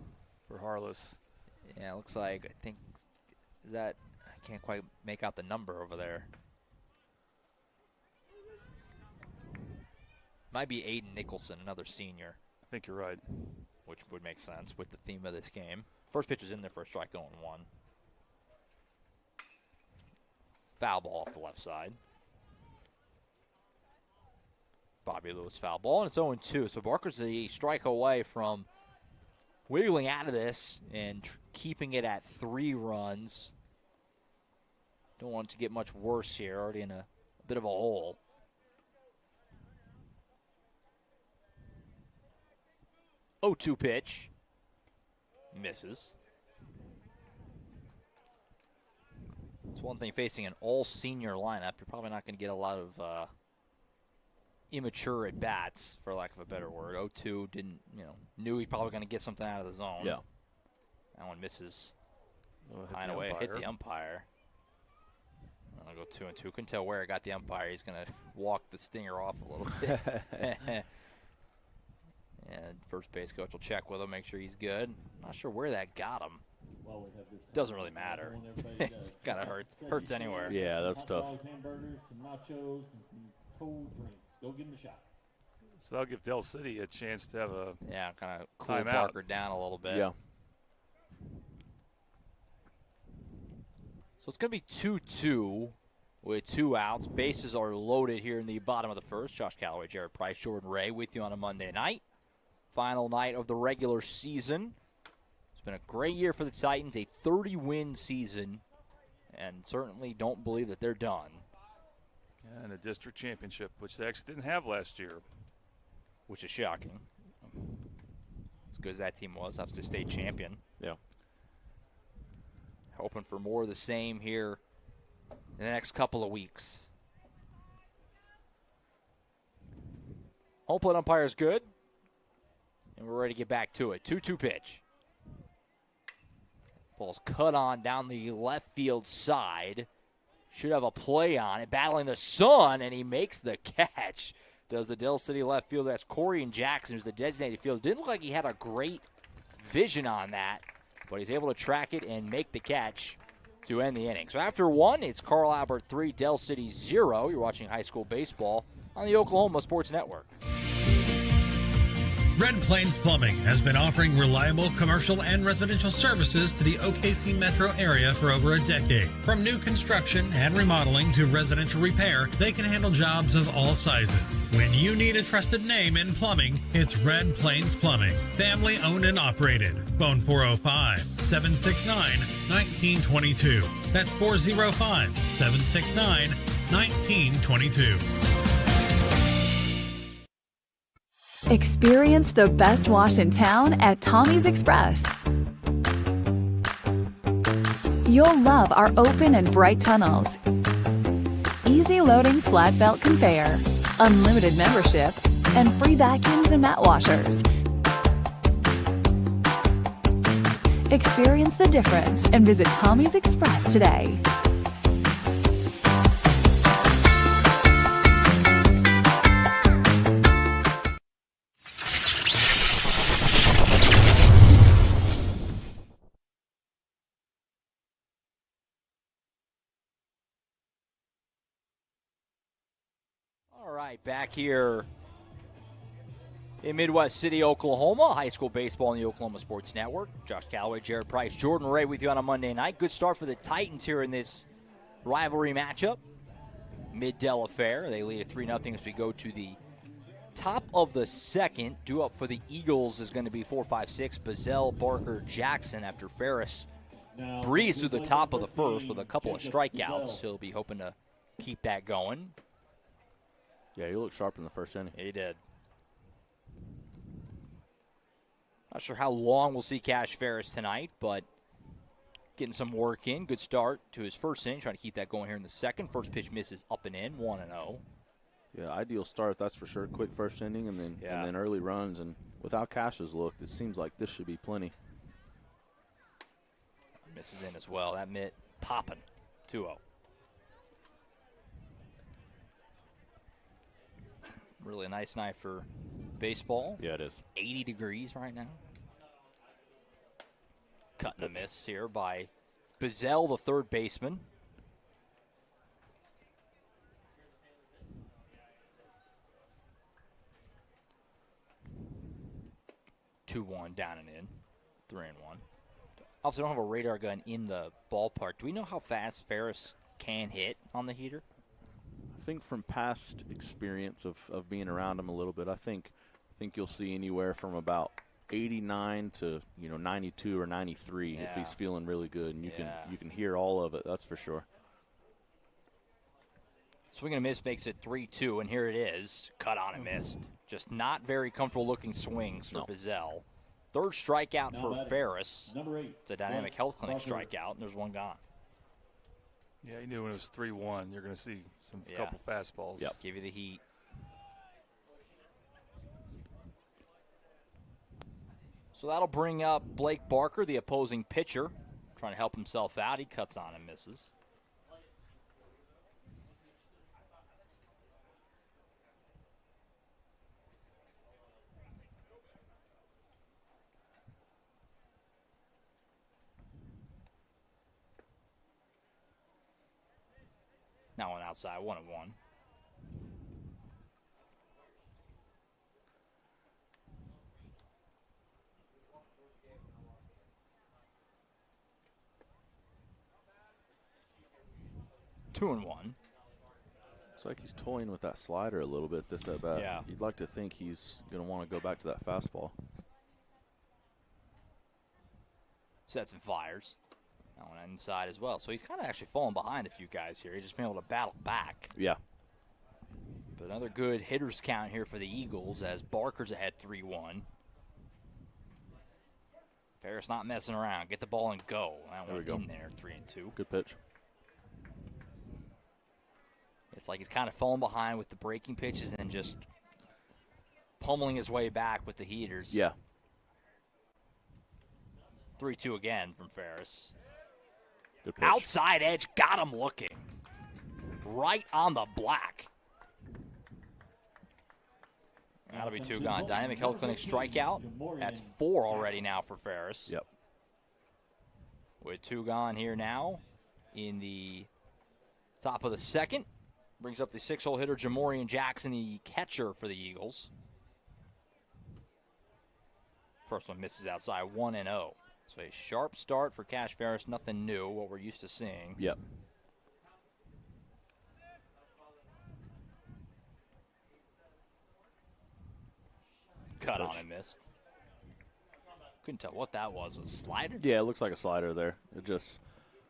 for Harless. Yeah, it looks like, I think, is that, I can't quite make out the number over there. Might be Aiden Nicholson, another senior. I think you're right. Which would make sense with the theme of this game. First pitch is in there for a strike 0-1. Foul ball off the left side. Bobby Lewis foul ball, and it's 0-2. So Barker's a strike away from wiggling out of this and keeping it at 3 runs. Don't want it to get much worse here. Already in a bit of a hole. Oh, 2 pitch. Misses. It's one thing facing an all-senior lineup. You're probably not going to get a lot of immature at-bats, for lack of a better word. 0-2 didn't, knew he probably going to get something out of the zone. Yeah. That one misses. High and away. Hit the umpire. I'll go 2-2. Couldn't tell where it got the umpire. He's going to walk the stinger off a little bit. And first base coach will check with him, make sure he's good. Not sure where that got him. Doesn't really matter. Kind of hurts anywhere. Yeah, that's tough. Hamburgers, nachos, and cold drinks. Go give him a shot. So that'll give Del City a chance to have a kind of cool Barker down a little bit. Yeah. So it's going to be 2-2 with 2 outs. Bases are loaded here in the bottom of the first. Josh Callaway, Jared Price, Jordan Ray with you on a Monday night. Final night of the regular season. It's been a great year for the Titans, a 30-win season, and certainly don't believe that they're done. Yeah, and a district championship, which they actually didn't have last year. Which is shocking. As good as that team was, that's the state champion. Yeah. Hoping for more of the same here in the next couple of weeks. Home plate umpire is good. And we're ready to get back to it. 2-2 pitch. Ball's cut on down the left field side. Should have a play on it. Battling the sun, and he makes the catch. Does the Del City left field. That's Corey Jackson, who's the designated fielder. Didn't look like he had a great vision on that, but he's able to track it and make the catch to end the inning. So after 1, it's Carl Albert 3, Del City 0. You're watching high school baseball on the Oklahoma Sports Network. Red Plains Plumbing has been offering reliable commercial and residential services to the OKC metro area for over a decade. From new construction and remodeling to residential repair, they can handle jobs of all sizes. When you need a trusted name in plumbing, it's Red Plains Plumbing. Family owned and operated. Phone 405-769-1922. That's 405-769-1922. Experience the best wash in town at Tommy's Express. You'll love our open and bright tunnels, easy loading flat belt conveyor, unlimited membership, and free vacuums and mat washers. Experience the difference and visit Tommy's Express today. Back here in Midwest City, Oklahoma, high school baseball on the Oklahoma Sports Network. Josh Callaway, Jared Price, Jordan Ray with you on a Monday night. Good start for the Titans here in this rivalry matchup. Mid-Del affair. They lead at 3-0 as we go to the top of the second. Due up for the Eagles is going to be 4-5-6. Bazell, Barker, Jackson after Ferris breezed through the top of the first with a couple of strikeouts. He'll be hoping to keep that going. Yeah, he looked sharp in the first inning. He did. Not sure how long we'll see Cash Ferris tonight, but getting some work in. Good start to his first inning. Trying to keep that going here in the second. First pitch misses up and in, 1-0. Yeah, ideal start, that's for sure. Quick first inning and then early runs. And without Cash's look, it seems like this should be plenty. Misses in as well. That mitt popping, 2-0. Really a nice night for baseball. Yeah, it is. 80 degrees right now. Cutting a miss here by Bizzell, the third baseman. (2-1) down and in, 3-1. Obviously, don't have a radar gun in the ballpark. Do we know how fast Ferris can hit on the heater? I think from past experience of being around him a little bit, I think you'll see anywhere from about 89 to 92 or 93 if he's feeling really good, and you can hear all of it. That's for sure. Swing and a miss makes it 3-2, and here it is. Cut on and missed. Just not very comfortable looking swings for Bizzell. Third strikeout for Ferris. Number 8. It's a Dynamic Health Clinic strikeout, and there's one gone. Yeah, you knew when it was 3-1, you're going to see couple fastballs. Yep. Give you the heat. So that'll bring up Blake Barker, the opposing pitcher, trying to help himself out. He cuts on and misses. Now one outside, 1-1. Two and one. It's like he's toying with that slider a little bit this at bat. Yeah. You'd like to think he's going to want to go back to that fastball. Sets and fires. That one inside as well. So he's kind of actually fallen behind a few guys here. He's just been able to battle back. Yeah. But another good hitters count here for the Eagles as Barker's ahead 3-1. Ferris not messing around. Get the ball and go. That one in there, 3-2. Good pitch. It's like he's kind of falling behind with the breaking pitches and just pummeling his way back with the heaters. Yeah. 3-2 again from Ferris. Good pitch. Outside edge, got him looking. Right on the black. That'll be 2 gone. Dynamic Health Clinic strikeout. That's 4 already now for Ferris. Yep. With 2 gone here now in the top of the second. Brings up the 6-hole hitter, Jamorian Jackson, the catcher for the Eagles. First one misses outside, 1-0. So a sharp start for Cash Ferris. Nothing new, what we're used to seeing. Yep. Cut on and missed. Couldn't tell what that was. A slider? Yeah, it looks like a slider there. It just,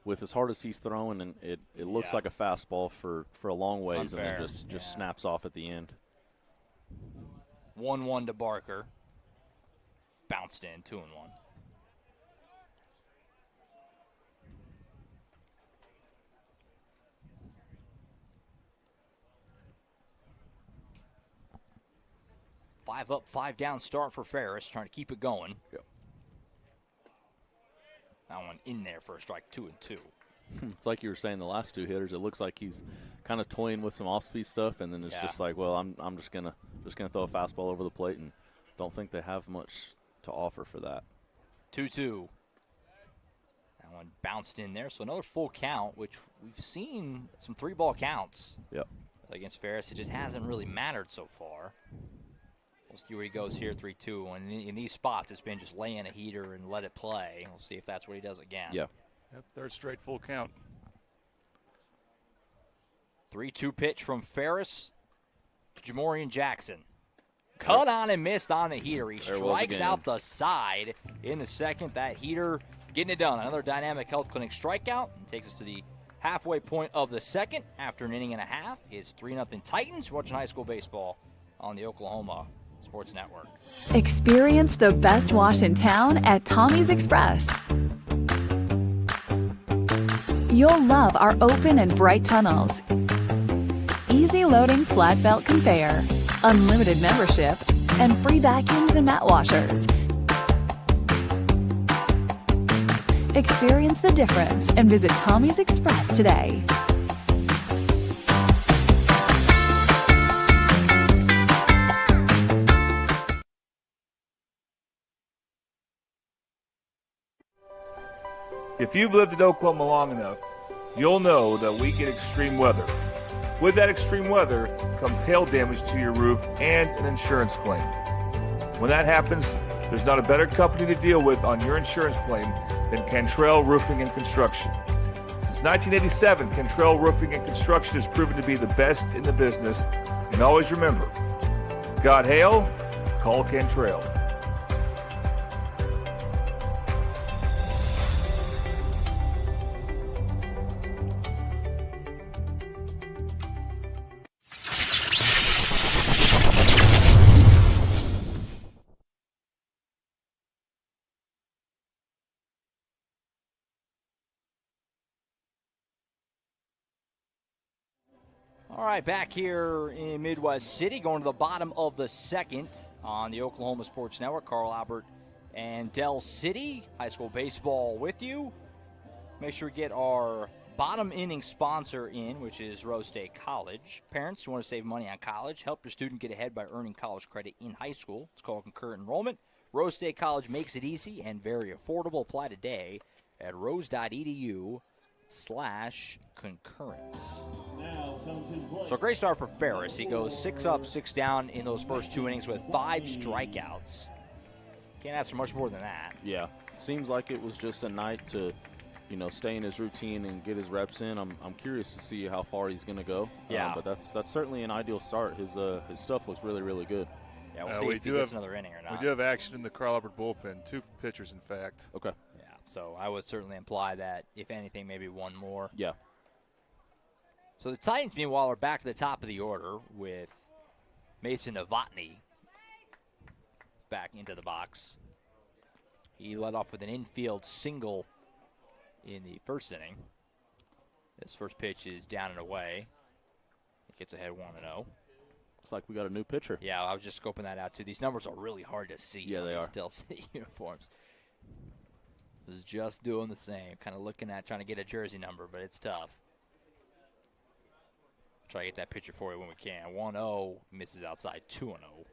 with as hard as he's throwing, and it looks like a fastball for a long ways, Unfair. and then just snaps off at the end. 1-1 to Barker. Bounced in, 2-1. Five up, 5 down start for Ferris, trying to keep it going. Yep. That one in there for a strike, 2-2. It's like you were saying, the last 2 hitters, it looks like he's kind of toying with some off-speed stuff, and then it's just like, well, I'm just gonna throw a fastball over the plate, and don't think they have much to offer for that. 2-2. That one bounced in there, so another full count, which we've seen some 3-ball counts. Yep. Against Ferris, it just hasn't really mattered so far. We'll see where he goes here, 3-2. And in these spots, it's been just lay in a heater and let it play. We'll see if that's what he does again. Yeah. Yep, third straight full count. 3-2 pitch from Ferris to Jamorian Jackson. Cut on and missed on the heater. He strikes out the side in the second. That heater getting it done. Another Dynamic Health Clinic strikeout and takes us to the halfway point of the second. After an inning and a half, it's 3-0 Titans. You're watching high school baseball on the Oklahoma Sports Network. Experience the best wash in town at Tommy's Express. You'll love our open and bright tunnels, easy loading flat belt conveyor, unlimited membership, and free vacuums and mat washers. Experience the difference and visit Tommy's Express today. If you've lived in Oklahoma long enough, you'll know that we get extreme weather. With that extreme weather comes hail damage to your roof and an insurance claim. When that happens, there's not a better company to deal with on your insurance claim than Cantrell Roofing and Construction. Since 1987, Cantrell Roofing and Construction has proven to be the best in the business. And always remember, got hail? Call Cantrell. All right, back here in Midwest City, going to the bottom of the second on the Oklahoma Sports Network. Carl Albert and Del City, high school baseball with you. Make sure we get our bottom inning sponsor in, which is Rose State College. Parents who want to save money on college, help your student get ahead by earning college credit in high school. It's called concurrent enrollment. Rose State College makes it easy and very affordable. Apply today at rose.edu/concurrent. So a great start for Ferris. He goes 6 up, 6 down in those first 2 innings with 5 strikeouts. Can't ask for much more than that. Yeah, seems like it was just a night to, stay in his routine and get his reps in. I'm curious to see how far he's going to go. Yeah, but that's certainly an ideal start. His stuff looks really, really good. Yeah, we'll see if he gets another inning or not. We do have action in the Carl Albert bullpen. 2 pitchers, in fact. Okay. Yeah, so I would certainly imply that, if anything, maybe one more. Yeah. So the Titans, meanwhile, are back to the top of the order with Mason Novotny back into the box. He led off with an infield single in the first inning. His first pitch is down and away. He gets ahead 1-0. Looks like we got a new pitcher. Yeah, I was just scoping that out, too. These numbers are really hard to see. Yeah, they are. Still City uniforms. Was just doing the same, kind of looking at trying to get a jersey number, but it's tough. Try to get that pitcher for you when we can. 1-0, misses outside. 2-0.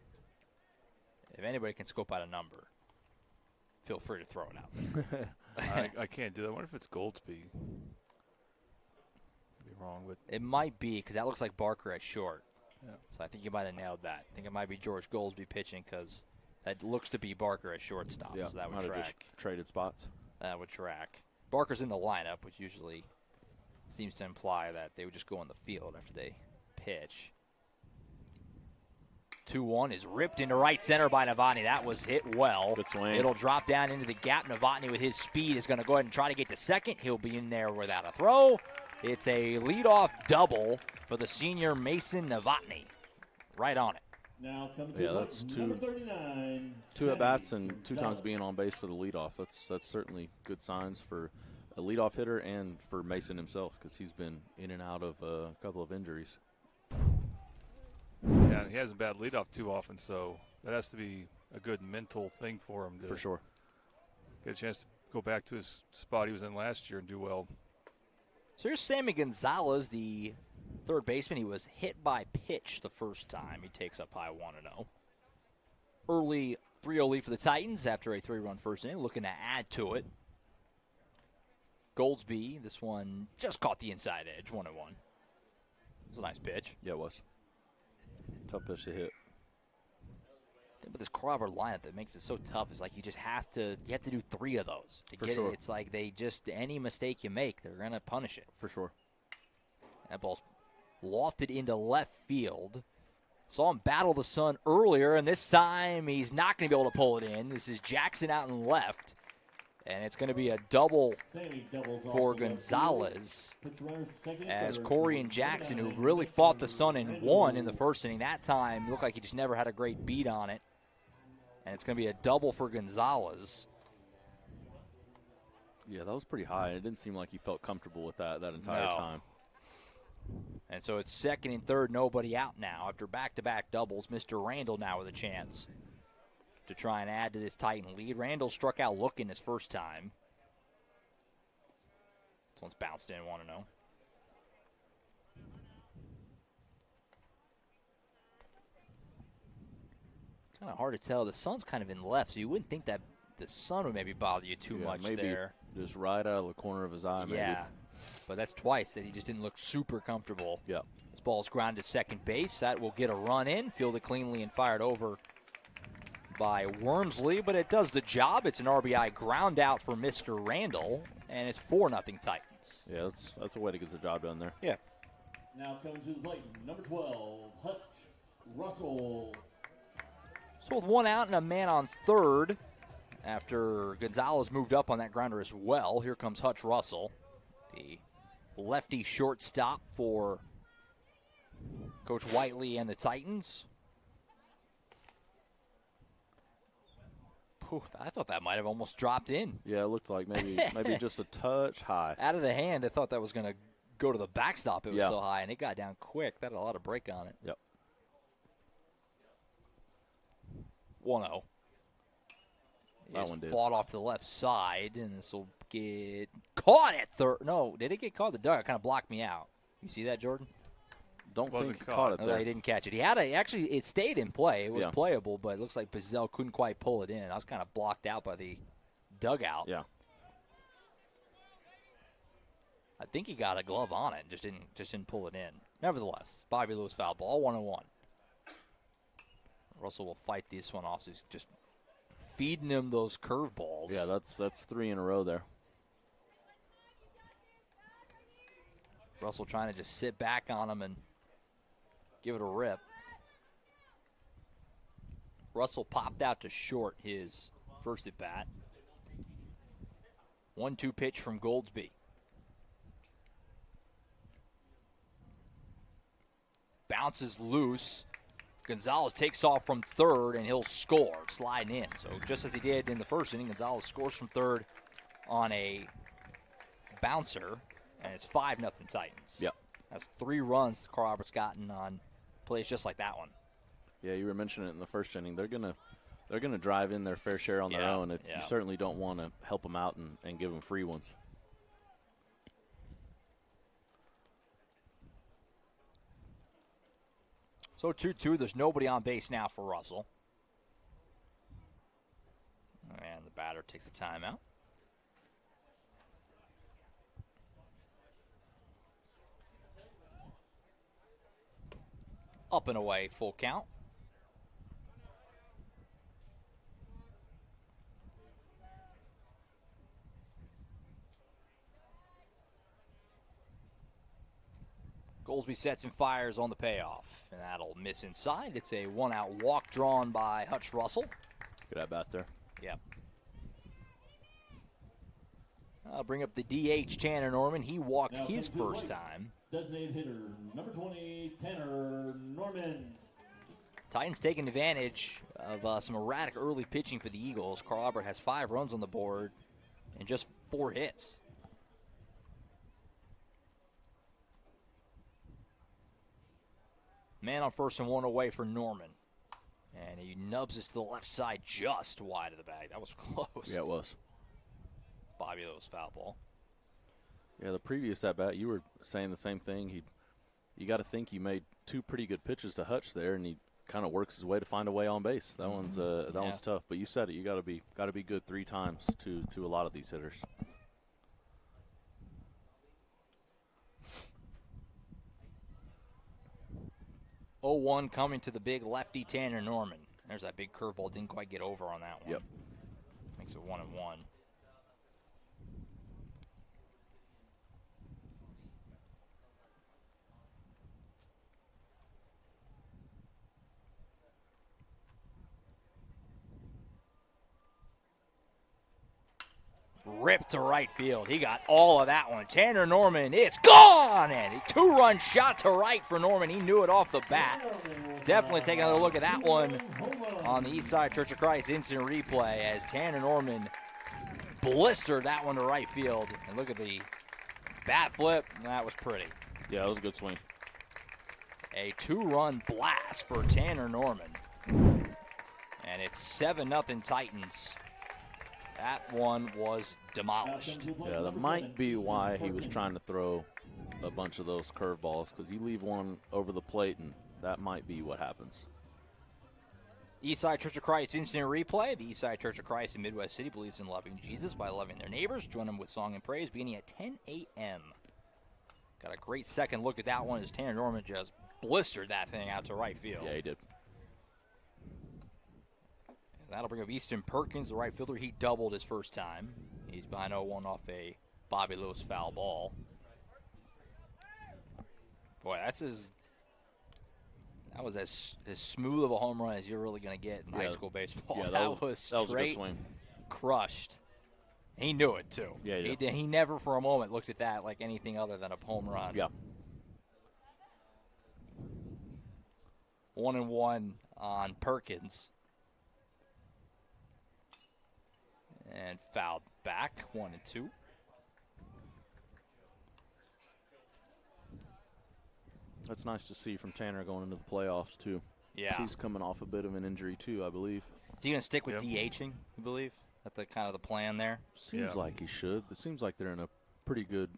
If anybody can scope out a number, feel free to throw it out there. I can't do that. I wonder if it's Goldsby. Could be wrong, but it might be, because that looks like Barker at short. Yeah. So I think you might have nailed that. I think it might be George Goldsby pitching, because that looks to be Barker at shortstop. Yeah, so that would might have track. just traded spots. That would track. Barker's in the lineup, which usually seems to imply that they would just go on the field after they pitch. 2-1 is ripped into right center by Novotny. That was hit well. Good swing. It'll drop down into the gap. Novotny, with his speed, is going to go ahead and try to get to second. He'll be in there without a throw. It's a leadoff double for the senior Mason Novotny. Right on it. Now yeah, that's two at-bats and 2 times being on base for the leadoff. That's certainly good signs for a leadoff hitter and for Mason himself, because he's been in and out of a couple of injuries. yeah, he hasn't batted leadoff too often, so that has to be a good mental thing for him to for sure get a chance to go back to his spot he was in last year and do well. So here's Sammy Gonzalez, the third baseman. He was hit by pitch the first time. He takes up high 1-0. Early 3-0 lead for the Titans after a 3-run first inning, looking to add to it. Goldsby, this one just caught the inside edge, 1-1. It was a nice pitch. Yeah, it was. Tough pitch to hit. But this Carl Albert lineup that makes it so tough is like you have to do 3 of those to get sure. it. It's like any mistake you make, they're gonna punish it. For sure. That ball's lofted into left field. Saw him battle the sun earlier, and this time he's not going to be able to pull it in. This is Jackson out in left. And it's going to be a double Sammy doubles off for the left Gonzalez, field. Puts runners second and as third. Corey and Jackson, who really fought the Sun and won in the first inning that time, looked like he just never had a great beat on it. And it's going to be a double for Gonzalez. Yeah, that was pretty high. It didn't seem like he felt comfortable with that entire time. And so it's second and third, nobody out now. After back-to-back doubles, Mr. Randall now with a chance to try and add to this Titan lead. Randall struck out looking his first time. This one's bounced in 1-0. Kind of hard to tell. The Sun's kind of in left, so you wouldn't think that the Sun would maybe bother you too much maybe there. Just right out of the corner of his eye, maybe. Yeah, but that's twice that he just didn't look super comfortable. Yep. This ball's grounded to second base. That will get a run in, fielded cleanly and fired over by Wormsley, but it does the job. It's an RBI ground out for Mr. Randall, and it's 4-0 Titans. Yeah, that's a way to get the job done there. Yeah. Now comes to the plate, number 12, Hutch Russell. So with one out and a man on third, after Gonzalez moved up on that grounder as well, here comes Hutch Russell, the lefty shortstop for Coach Whiteley and the Titans. I thought that might have almost dropped in. Yeah, it looked like maybe just a touch high. Out of the hand, I thought that was going to go to the backstop. It was Yeah. so high, and it got down quick. That had a lot of break on it. Yep. 1-0. That It's one did. fought off to the left side, and this will get caught at third. No, did it get caught? The dugout kind of blocked me out. You see that, Jordan? Don't Wasn't think he caught. caught it No, there. he didn't catch it. He had actually, it stayed in play. It was Yeah. playable, but it looks like Bazell couldn't quite pull it in. I was kind of blocked out by the dugout. Yeah. I think he got a glove on it, just didn't pull it in. Nevertheless, Bobby Lewis foul ball, 1-1. Russell will fight this one off. So he's just feeding him those curveballs. Yeah, that's 3 in a row there. Russell trying to just sit back on him and give it a rip. Russell popped out to short his first at bat. 1-2 pitch from Goldsby. Bounces loose. Gonzalez takes off from third, and he'll score, sliding in. So just as he did in the first inning, Gonzalez scores from third on a bouncer, and it's 5-0 Titans. Yep. That's 3 runs Carl Albert's gotten on plays just like that one. Yeah, you were mentioning it in the first inning. They're gonna drive in their fair share on their own. You certainly don't want to help them out and give them free ones. So 2-2, there's nobody on base now for Russell. And the batter takes a timeout. Up and away, full count. Goldsby sets and fires on the payoff, and that'll miss inside. It's a 1-out walk drawn by Hutch Russell. Good at bat there. Yep. I'll bring up the DH, Tanner Norman. He walked Now his comes to the first plate, time. Designated hitter, number 20, Tanner Norman. Titans taking advantage of some erratic early pitching for the Eagles. Carl Albert has 5 runs on the board and just 4 hits. Man on first and 1 away for Norman. And he nubs us to the left side just wide of the bag. That was close. Yeah, it was. Bobby Lewis foul ball. Yeah, the previous at bat, you were saying the same thing. You got to think you made 2 pretty good pitches to Hutch there, and he kind of works his way to find a way on base. That one's tough. But you said it. You got to be good 3 times to a lot of these hitters. Oh, 0-1 coming to the big lefty Tanner Norman. There's that big curveball. Didn't quite get over on that one. Yep. Makes it 1-1. ripped to right field. He got all of that one. Tanner Norman, it's gone! And a 2-run shot to right for Norman. He knew it off the bat. Definitely take another look at that one on the Eastside Church of Christ instant replay as Tanner Norman blistered that one to right field. And look at the bat flip. That was pretty. Yeah, that was a good swing. A 2-run blast for Tanner Norman. And it's 7-0 Titans. That one was demolished. Yeah, that might be why he was trying to throw a bunch of those curveballs, because you leave one over the plate, and that might be what happens. Eastside Church of Christ instant replay. The Eastside Church of Christ in Midwest City believes in loving Jesus by loving their neighbors. Join them with song and praise beginning at 10 a.m. Got a great second look at that one as Tanner Norman just blistered that thing out to right field. Yeah, he did. That'll bring up Easton Perkins, the right fielder. He doubled his first time. He's behind 0-1 off a Bobby Lewis foul ball. Boy, that was as smooth of a home run as you're really going to get in high school baseball. Yeah, that was straight, was a good swing. Crushed. He knew it, too. Yeah, he did. He never for a moment looked at that like anything other than a home run. Yeah. 1-1 on Perkins. And fouled back, 1-2. That's nice to see from Tanner going into the playoffs, too. Yeah. He's coming off a bit of an injury, too, I believe. Is he going to stick with DHing, you believe? That's the kind of the plan there? Seems like he should. It seems like they're in a pretty good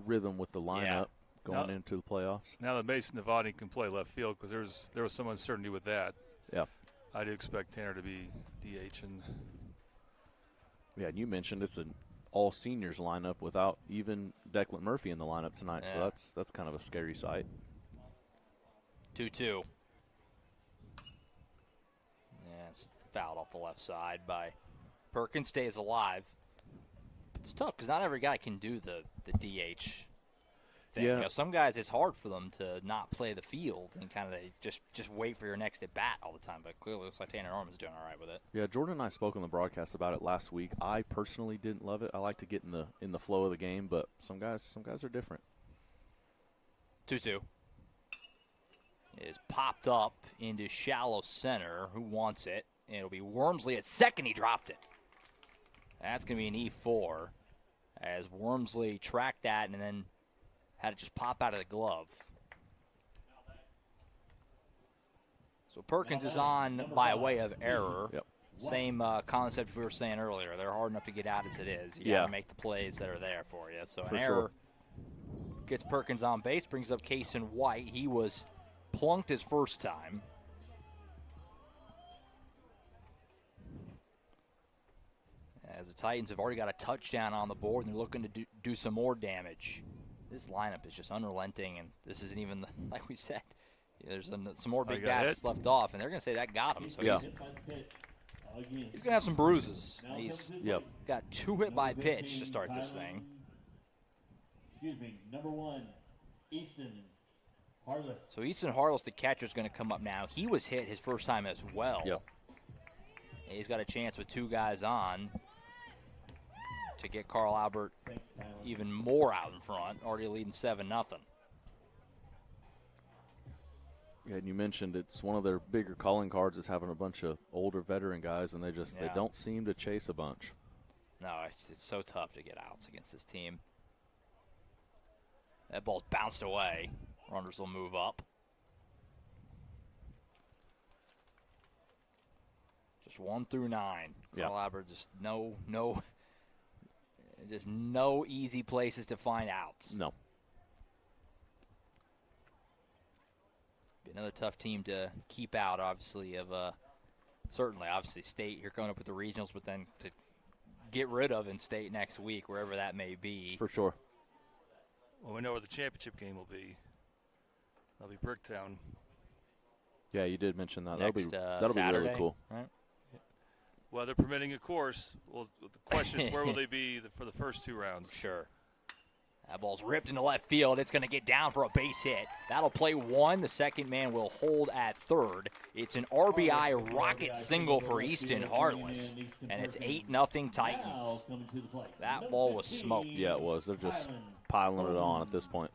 rhythm with the lineup going into the playoffs. Now that Mason Novotny can play left field, because there was some uncertainty with that. Yeah. I do expect Tanner to be DH. Yeah, and you mentioned it's an all-seniors lineup without even Declan Murphy in the lineup tonight, so that's kind of a scary sight. 2-2. Yeah, it's fouled off the left side by Perkins. Stays alive. It's tough because not every guy can do the DH thing. Yeah. You know, some guys, it's hard for them to not play the field and kind of just wait for your next at bat all the time. But clearly, it looks like Tanner Norman's doing all right with it. Yeah, Jordan and I spoke on the broadcast about it last week. I personally didn't love it. I like to get in the flow of the game, but some guys are different. 2-2 is popped up into shallow center. Who wants it? And it'll be Wormsley at second. He dropped it. That's going to be an E4 as Wormsley tracked that and then had it just pop out of the glove. So Perkins is on by way of error. Yep. Same concept we were saying earlier. They're hard enough to get out as it is. You got to make the plays that are there for you. So an error gets Perkins on base, brings up Kason White. He was plunked his first time. As the Titans have already got a touchdown on the board, and they're looking to do some more damage. This lineup is just unrelenting, and this isn't even, like we said, there's some more big bats left off, and they're going to say that got him. So he's going to have some bruises. He's got 2 hit by pitch to start this thing. Excuse me, number 1, Easton Harless. So Easton Harless, the catcher, is going to come up now. He was hit his first time as well. Yep. He's got a chance with 2 guys on to get Carl Albert even more out in front, already leading 7-0. Yeah, and you mentioned it's one of their bigger calling cards is having a bunch of older veteran guys, and they don't seem to chase a bunch. No, it's so tough to get outs against this team. That ball's bounced away. Runners will move up. Just 1 through 9. Carl Albert, just no easy places to find outs. No. Be another tough team to keep out, obviously, of obviously State. You're going up with the regionals, but then to get rid of in State next week, wherever that may be. For sure. Well, we know where the championship game will be. That'll be Bricktown. Yeah, you did mention that. Next, that'll be really cool. Right? Weather permitting, of course. Well, the question is, where will they be for the first 2 rounds? Sure. That ball's ripped into left field. It's going to get down for a base hit. That'll play one. The second man will hold at third. It's an RBI rocket single for Easton Harless, and it's 8-0 Titans. That ball was smoked. Yeah, it was. They're just piling it on at this point.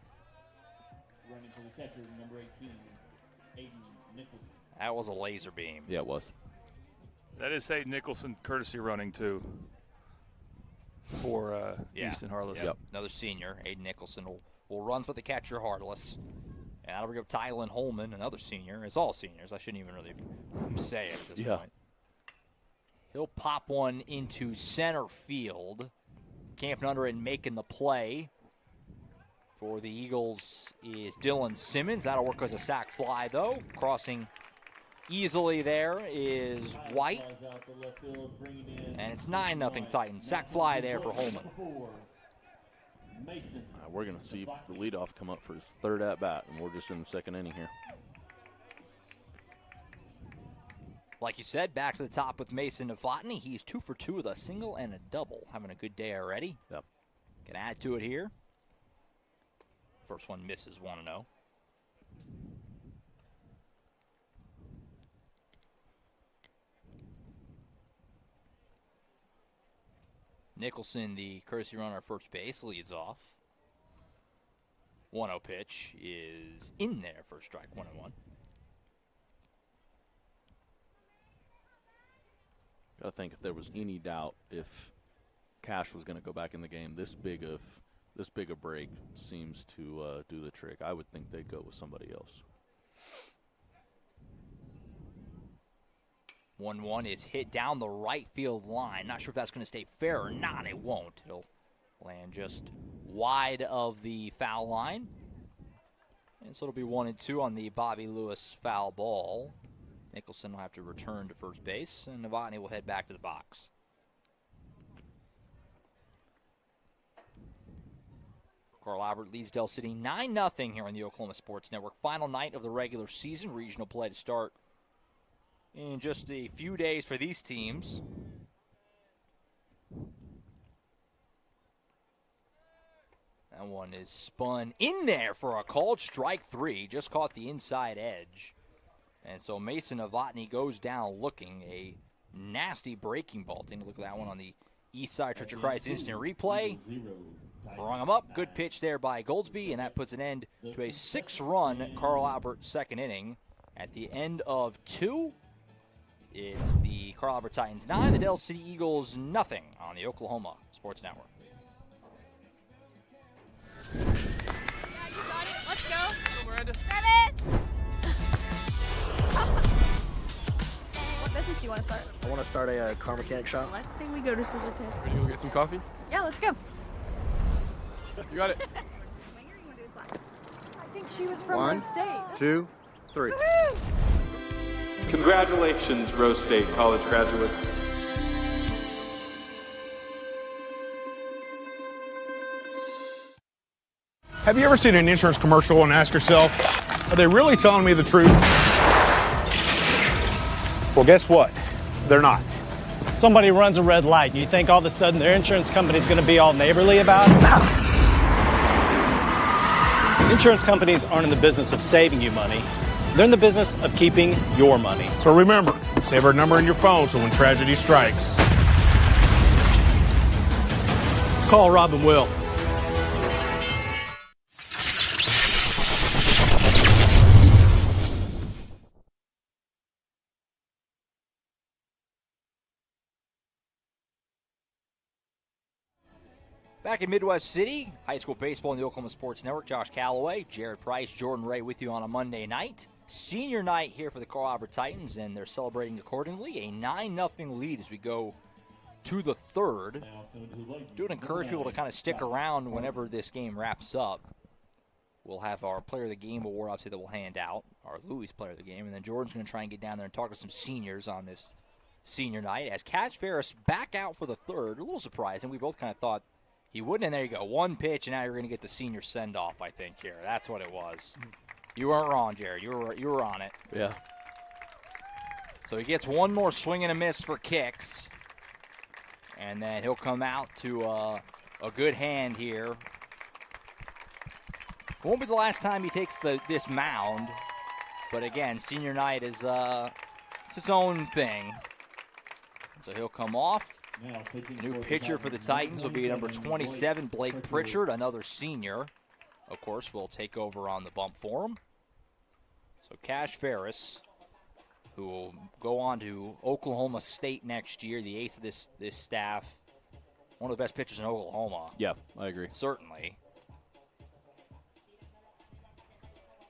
That was a laser beam. Yeah, it was. That is Hayden Nicholson courtesy running, too, for Easton Harless. Yep. Another senior, Hayden Nicholson, will run for the catcher, Harless. And that'll bring up Tylen Holman, another senior. It's all seniors. I shouldn't even really say it at this point. He'll pop one into center field. Camping under and making the play for the Eagles is Dylan Simmons. That'll work as a sac fly, though. Crossing easily there is White. And it's 9-0 Titans. Sac fly there for Holman. We're going to see the leadoff come up for his third at-bat, and we're just in the second inning here. Like you said, back to the top with Mason Novotny. He's 2 for 2 with a single and a double. Having a good day already. Yep. Can add to it here. First one misses 1-0. Nicholson, the courtesy runner at first base, leads off. 1-0 pitch is in there for a strike, 1-1. Got to think if there was any doubt if Cash was going to go back in the game, this big a break seems to do the trick. I would think they'd go with somebody else. 1-1 is hit down the right field line. Not sure if that's going to stay fair or not. It won't. It'll land just wide of the foul line. And so it'll be 1-2 on the Bobby Lewis foul ball. Nicholson will have to return to first base, and Novotny will head back to the box. Carl Albert leads Del City 9-0 here on the Oklahoma Sports Network. Final night of the regular season. Regional play to start in just a few days for these teams. That one is spun in there for a called strike 3. Just caught the inside edge. And so Mason Novotny goes down looking. A nasty breaking ball. Take a look at that one on the East Side Church of Christ instant replay. Rung him up. Good pitch there by Goldsby, and that puts an end to a 6-run Carl Albert second inning. At the end of 2, it's the Carl Albert Titans 9, the Del City Eagles nothing on the Oklahoma Sports Network. Yeah, you got it. Let's go. Go, Miranda. Travis! What business do you want to start? I want to start a car mechanic shop. Let's say we go to Scissor Tape. Ready to go get some coffee? Yeah, let's go. You got it. I think she was from One, Rose State. 2, 3. Woohoo! Congratulations, Rose State college graduates. Have you ever seen an insurance commercial and ask yourself, are they really telling me the truth? Well, guess what? They're not. Somebody runs a red light, and you think all of a sudden their insurance company's going to be all neighborly about it? Insurance companies aren't in the business of saving you money. They're in the business of keeping your money. So remember, save our number in your phone so when tragedy strikes, Call Rob and Will. Back in Midwest City, high school baseball in the Oklahoma Sports Network. Josh Calloway, Jared Price, Jordan Ray with you on a Monday night. Senior night here for the Carl Albert Titans, and they're celebrating accordingly. A 9-0 lead as we go to the third. Do encourage people to kind of stick around whenever this game wraps up. We'll have our Player of the Game award, obviously, that we'll hand out, our Louis Player of the Game, and then Jordan's going to try and get down there and talk to some seniors on this senior night. As Catch Ferris back out for the third, a little surprising. We both kind of thought he wouldn't, and there you go. One pitch, and now you're going to get the senior send-off, I think, here. That's what it was. You weren't wrong, Jared. You were on it. Yeah. So he gets one more swing and a miss for kicks. And then he'll come out to a good hand here Won't be the last time he takes this mound. But again, senior night is it's its own thing. So he'll come off. New pitcher for the Titans will be number 27, Blake Pritchard, another senior. Of course, will take over on the bump for him. So Cash Ferris, who will go on to Oklahoma State next year, the ace of this staff. One of the best pitchers in Oklahoma. Yeah, I agree. Certainly.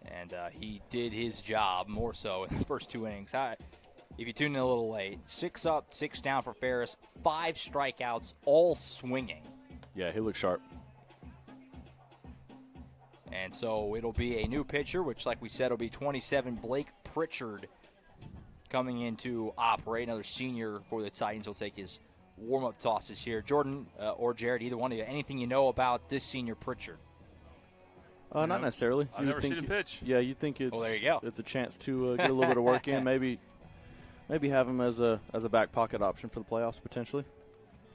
And he did his job more so in the first 2 innings. If you tune in a little late, 6 up, 6 down for Ferris, 5 strikeouts, all swinging. Yeah, he looks sharp. And so it'll be a new pitcher, which, like we said, will be 27, Blake Pritchard, coming in to operate. Another senior for the Titans will take his warm-up tosses here. Jordan or Jared, either one of you, anything you know about this senior Pritchard? Not necessarily. I've never seen him pitch. Yeah, you think it's there you go. It's a chance to get a little bit of work in. Maybe have him as a back pocket option for the playoffs potentially.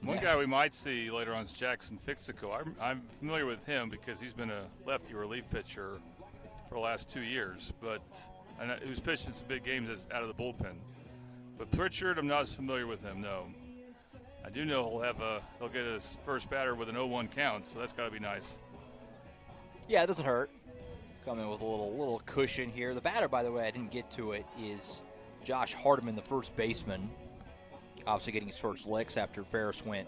One guy we might see later on is Jackson Fixico. I'm familiar with him because he's been a lefty relief pitcher for the last 2 years, but I know who's pitched in some big games out of the bullpen. But Pritchard, I'm not as familiar with him. No, I do know he'll get his first batter with an 0-1 count, so that's got to be nice. Yeah, it doesn't hurt. Come in with a little cushion here. The batter, by the way, I didn't get to it, is Josh Hardiman, the first baseman. Obviously getting his first licks after Ferris went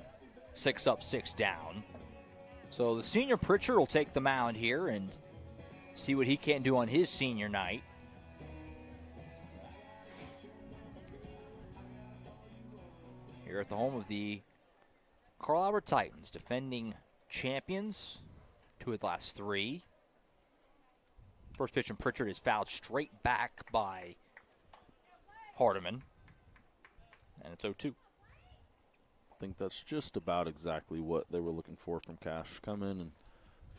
6 up, 6 down. So the senior Pritchard will take the mound here and see what he can do on his senior night. Here at the home of the Carl Albert Titans, defending champions, 2 of the last 3. First pitch from Pritchard is fouled straight back by Hardiman. And it's 0-2. I think that's just about exactly what they were looking for from Cash. Come in and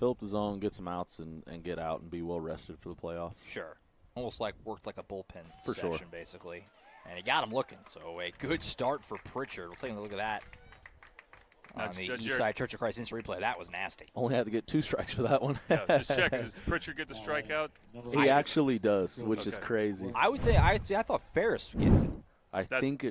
fill up the zone, get some outs, and get out and be well rested for the playoffs. Sure. Almost worked like a bullpen For session, sure. basically. And he got him looking. So a good start for Pritchard. We'll take a look at that on the East Side Church of Christ instant replay. That was nasty. Only had to get 2 strikes for that one. Yeah, just checking. Does Pritchard get the strikeout? He actually does, which is crazy. I thought Ferris gets it. I think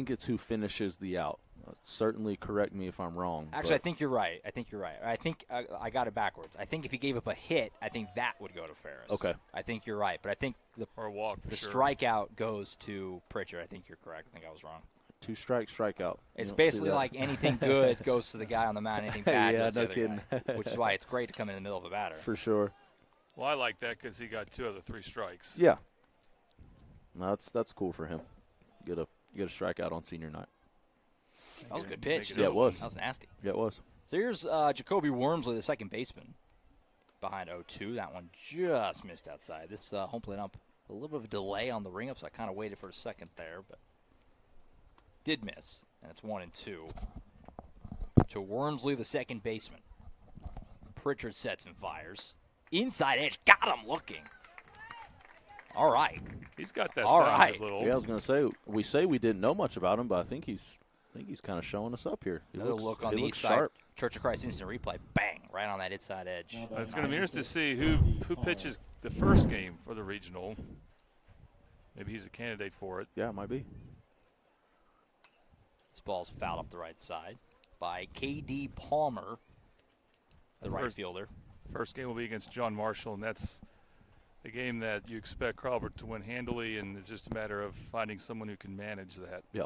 it's who finishes the out. Certainly correct me if I'm wrong. Actually, I think you're right. I think I got it backwards. I think if he gave up a hit, I think that would go to Ferris. Okay. I think you're right, but I think or a walk for the sure. strikeout goes to Pritchard. I think you're correct. I think I was wrong. 2 strike, strikeout. It's basically like anything good goes to the guy on the mound, anything bad yeah, goes to no the other kidding. guy, which is why it's great to come in the middle of the batter. For sure. Well, I like that because he got 2 of the 3 strikes. Yeah. No, that's cool for him. Get a strikeout on senior night. That was a good pitch. Yeah, it was. That was nasty. Yeah, it was. So here's Jacoby Wormsley, the second baseman, behind 0-2. That one just missed outside. This home plate up a little bit of a delay on the ring up, so I kind of waited for a second there, but did miss. And it's 1-2. To Wormsley, the second baseman. Pritchard sets and fires. Inside edge, got him looking. All right. He's got that All sound right. a little. Yeah, I was going to say we didn't know much about him, but I think he's kind of showing us up here. Another look on the east side. Church of Christ instant replay. Bang! Right on that inside edge. It's going to be interesting to see who pitches the first game for the regional. Maybe he's a candidate for it. Yeah, it might be. This ball's fouled off the right side by K.D. Palmer, the right fielder. First game will be against John Marshall, and that's the game that you expect Carl Albert to win handily, and it's just a matter of finding someone who can manage that. Yeah.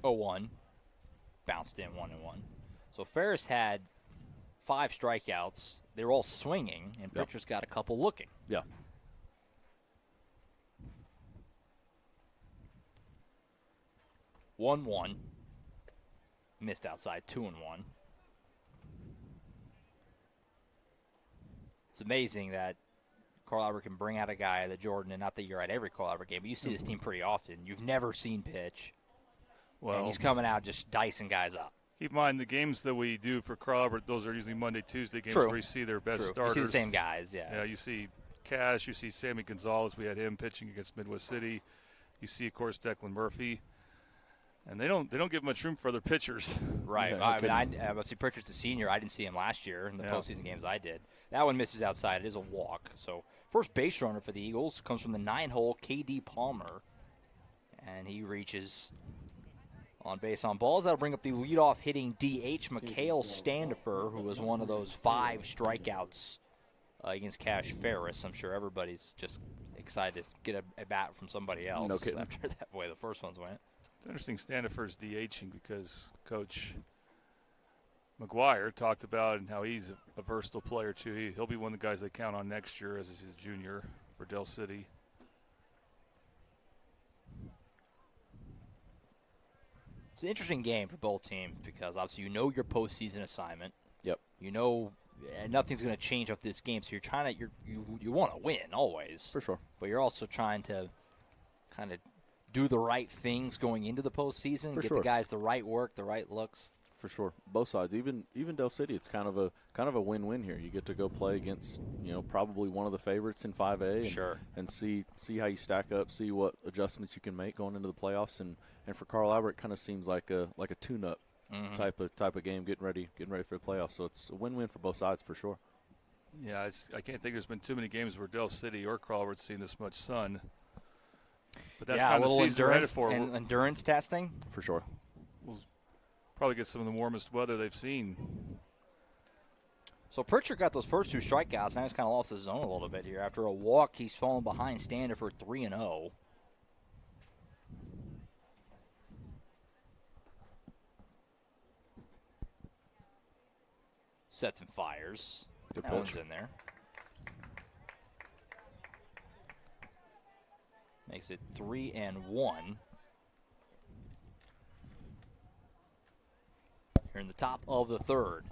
0-1. Bounced in 1-1. So Ferris had 5 strikeouts. They were all swinging, and Pritchard's got a couple looking. Yeah. One. Missed outside. 2-1. It's amazing that Carl Albert can bring out a guy that Jordan, and not that you're at every Carl Albert game, but you see this team pretty often. You've never seen pitch. Well, and he's coming out just dicing guys up. Keep in mind, the games that we do for Carl Albert, those are usually Monday, Tuesday games True. where you see their best True. starters. You see the same guys, yeah. Yeah, you see Cash, you see Sammy Gonzalez. We had him pitching against Midwest City. You see, of course, Declan Murphy. And they don't give much room for other pitchers. Right. Yeah, I mean, I see Pritchard's a senior. I didn't see him last year in the Yeah. postseason games I did. That one misses outside. It is a walk. So first base runner for the Eagles comes from the 9-hole, K.D. Palmer. And he reaches on base on balls. That'll bring up the leadoff hitting DH, Mikhail Standifer, who was one of those 5 strikeouts against Cash Ferris. I'm sure everybody's just excited to get a bat from somebody else after that way the first ones went. It's interesting Standifer's DHing because Coach McGuire talked about and how he's a versatile player too. He'll be one of the guys they count on next year as his junior for Del City. It's an interesting game for both teams because obviously you know your postseason assignment. Yep. You know nothing's going to change off this game, so you're trying to you want to win always. For sure. But you're also trying to kind of do the right things going into the postseason, get the guys the right work, the right looks. For sure, both sides. Even Del City, it's kind of a win-win here. You get to go play against probably one of the favorites in 5A, and see how you stack up, see what adjustments you can make going into the playoffs. And for Carl Albert, it kind of seems like a tune-up type of game, getting ready for the playoffs. So it's a win-win for both sides for sure. Yeah, I can't think there's been too many games where Del City or Carl Albert's seen this much sun. But that's kind of the season they're headed for. And endurance testing for sure. We'll probably get some of the warmest weather they've seen. So Pritchard got those first 2 strikeouts. Now he's kind of lost his zone a little bit here. After a walk, he's fallen behind Standifer 3-0. Sets and fires. Good that one's in there. Makes it 3-1. Here in the top of the third.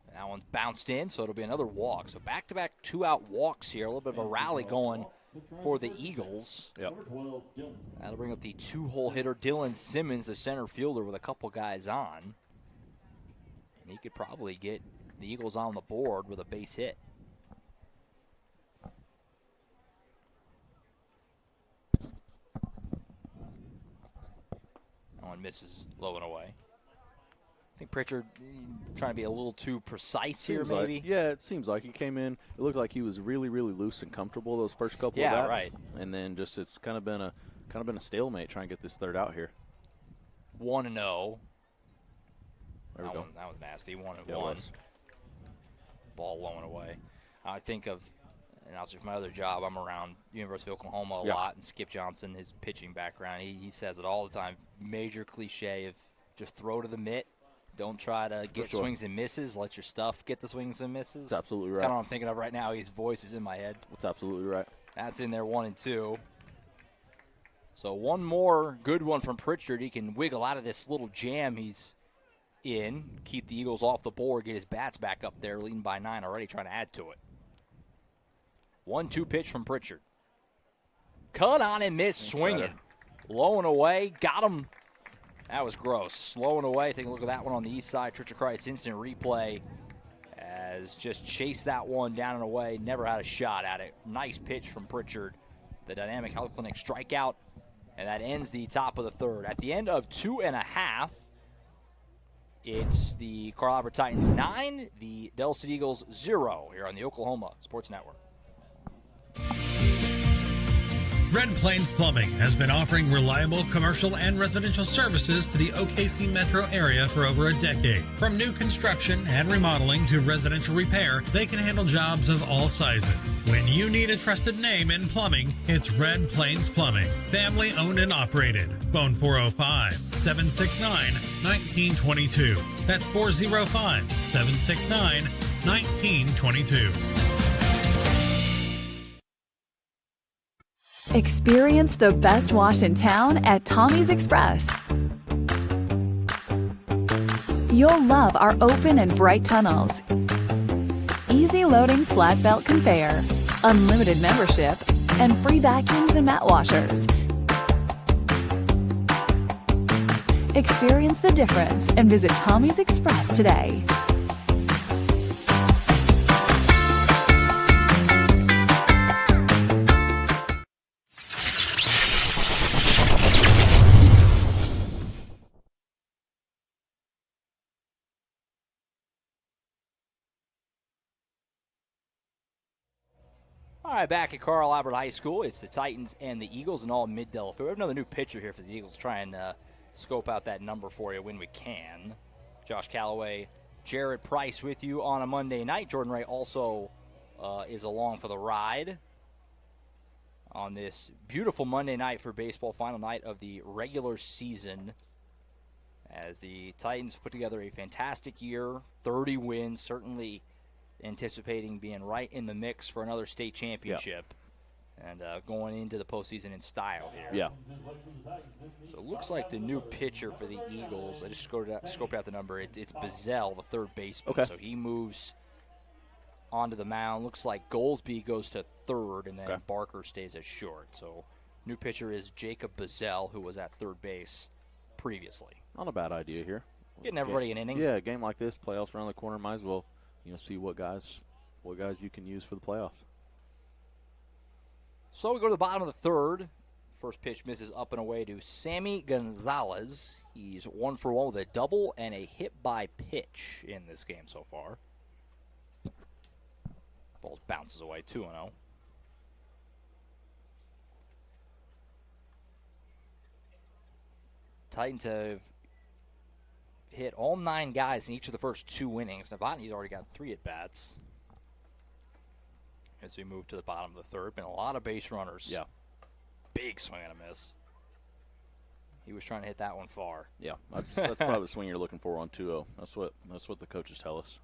And that one bounced in, so it'll be another walk. So back-to-back 2-out walks here. A little bit of a rally going for the Eagles. Yep. That'll bring up the 2-hole hitter, Dylan Simmons, the center fielder, with a couple guys on. And he could probably get the Eagles on the board with a base hit. That one misses low and away. I think Pritchard trying to be a little too precise here, maybe. Yeah, it seems like he came in. It looked like he was really, really loose and comfortable those first couple of bats. Right. And then just it's kind of been a stalemate trying to get this third out here. 1-0. There we go. That was nasty. 1-1. Yeah, Ball low and away. I think of, and also for my other job, I'm around University of Oklahoma a lot, and Skip Johnson, his pitching background, he says it all the time. Major cliche of just throw to the mitt. Don't try to get swings and misses. Let your stuff get the swings and misses. That's absolutely right. That's kind of what I'm thinking of right now. His voice is in my head. That's absolutely right. That's in there, 1 and 2. So one more good one from Pritchard. He can wiggle out of this little jam he's in, keep the Eagles off the board, get his bats back up there, leading by 9 already, trying to add to it. 1-2 pitch from Pritchard. Cut on and miss, swinging. Low and away, got him. That was gross. Low and away. Take a look at that one on the east side. Trichet Christ instant replay as just chased that one down and away. Never had a shot at it. Nice pitch from Pritchard. The Dynamic Health Clinic strikeout, and that ends the top of the third. At the end of 2.5, it's the Carl Albert Titans 9, the Del City Eagles 0 here on the Oklahoma Sports Network. Red Plains Plumbing has been offering reliable commercial and residential services to the OKC metro area for over a decade. From new construction and remodeling to residential repair, they can handle jobs of all sizes. When you need a trusted name in plumbing, it's Red Plains Plumbing. Family owned and operated. Phone 405-769-1922. That's 405-769-1922. Experience the best wash in town at Tommy's Express. You'll love our open and bright tunnels, easy loading flat belt conveyor, unlimited membership, and free vacuums and mat washers. Experience the difference and visit Tommy's Express today. All right, back at Carl Albert High School, it's the Titans and the Eagles, and all mid-Delaware. We have another new pitcher here for the Eagles. Try and scope out that number for you when we can. Josh Calloway, Jared Price with you on a Monday night. Jordan Ray also is along for the ride on this beautiful Monday night for baseball, final night of the regular season, as the Titans put together a fantastic year, 30 wins, certainly anticipating being right in the mix for another state championship, and going into the postseason in style here. Yeah. So it looks like the new pitcher for the Eagles, I just scoped out the number, it's Bazell, the third baseman. Okay. So he moves onto the mound. Looks like Goldsby goes to third, and then Barker stays at short. So new pitcher is Jacob Bazell, who was at third base previously. Not a bad idea here. Getting everybody an inning. Yeah, a game like this, playoffs around the corner, might as well, see what guys you can use for the playoffs. So we go to the bottom of the third. First pitch misses up and away to Sammy Gonzalez. He's 1 for 1 with a double and a hit by pitch in this game so far. Ball bounces away, 2-0. Titans have hit all 9 guys in each of the first 2 innings. Novotny's already got 3 at-bats. As we move to the bottom of the third, been a lot of base runners. Yeah. Big swing and a miss. He was trying to hit that one far. Yeah, that's probably the swing you're looking for on 2-0. That's what the coaches tell us.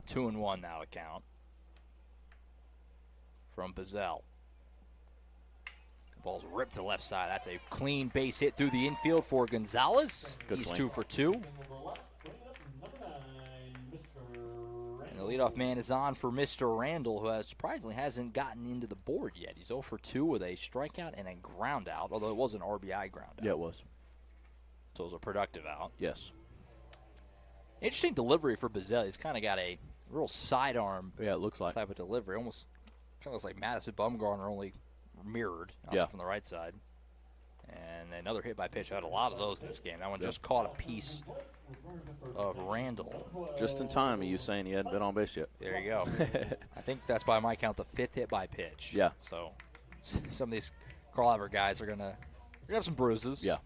2-1 now to count from Bazell. The ball's ripped to the left side. That's a clean base hit through the infield for Gonzalez. Good He's swing. 2 for 2. And the leadoff man is on for Mr. Randall, who surprisingly hasn't gotten into the board yet. He's 0 for 2 with a strikeout and a ground out, although it was an RBI ground out. Yeah, it was. So it was a productive out. Yes. Interesting delivery for Bazell. He's kind of got a real sidearm it looks like type of delivery. Almost kind of looks like Madison Bumgarner, only mirrored from the right side. And another hit by pitch. I had a lot of those in this game. That one just caught a piece of Randall. Just in time, you saying he hadn't been on base yet. There you go. I think that's by my count the 5th hit by pitch. Yeah. So some of these Carl Albert guys are gonna have some bruises. Yeah.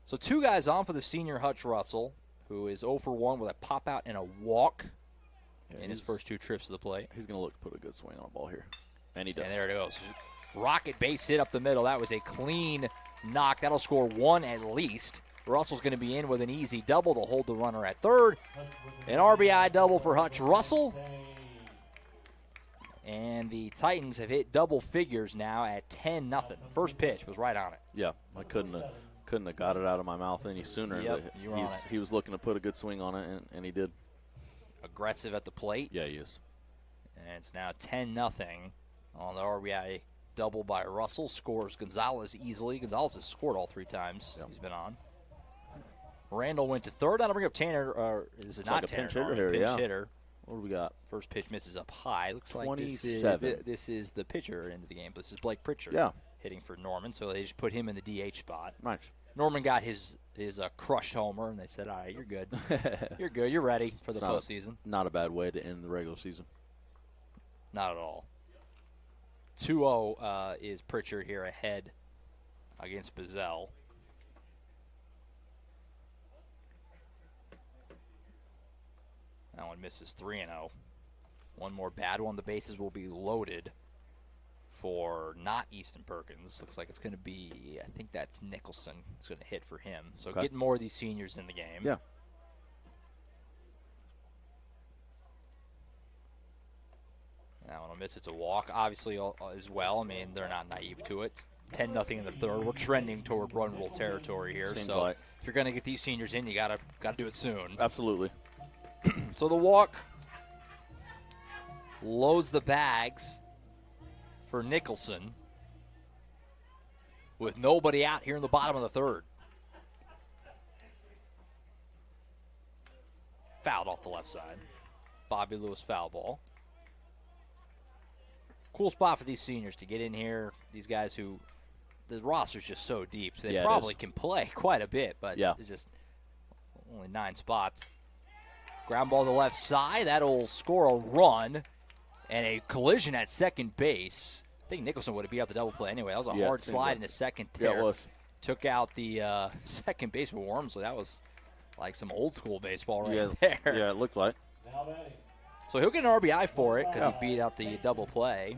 So 2 guys on for the senior Hutch Russell, who is 0 for 1 with a pop out and a walk in his first 2 trips to the plate. He's going to look to put a good swing on a ball here. And he does. And there it goes. Rocket base hit up the middle. That was a clean knock. That'll score 1 at least. Russell's going to be in with an easy double to hold the runner at third. An RBI double for Hutch Russell. And the Titans have hit double figures now at 10-0. First pitch was right on it. Yeah, I couldn't have got it out of my mouth any sooner. Yep, you were on it. He was looking to put a good swing on it, and he did. Aggressive at the plate. Yeah, he is. And it's now 10-0 on the RBI double by Russell. Scores Gonzalez easily. Gonzalez has scored all 3 times he's been on. Randall went to third. That'll bring up Tanner. This is not like a Tanner. pinch hitter here, yeah. Hitter. What do we got? First pitch misses up high. Looks 27. like this is the pitcher into the game. This is Blake Pritchard hitting for Norman, so they just put him in the DH spot. Nice. Norman got his crushed homer, and they said, all right, you're good. You're good. You're ready for the postseason. Not a bad way to end the regular season. Not at all. 2-0 is Pritchard here ahead against Bazell. That one misses 3-0. One more bad one. The bases will be loaded for not Easton Perkins. Looks like it's going to be, I think that's Nicholson. It's going to hit for him. So getting more of these seniors in the game. Yeah. That one will miss. It's a walk, obviously, as well. I mean, they're not naive to it. It's 10-0 in the third. We're trending toward run rule territory here. Seems so like. if you're going to get these seniors in, you got to do it soon. Absolutely. So the walk loads the bags for Nicholson with nobody out here in the bottom of the third. Fouled off the left side. Bobby Lewis foul ball. Cool spot for these seniors to get in here. These guys who, the roster's just so deep, so they probably can play quite a bit, but it's just only 9 spots. Ground ball to the left side. That'll score a run. And a collision at second base. I think Nicholson would have beat out the double play anyway. That was a hard slide in the second there. Yeah, it was. Took out the second baseman Wormsley. That was like some old school baseball right Yeah, there. yeah, it looked like. So he'll get an RBI for it because he beat out the double play.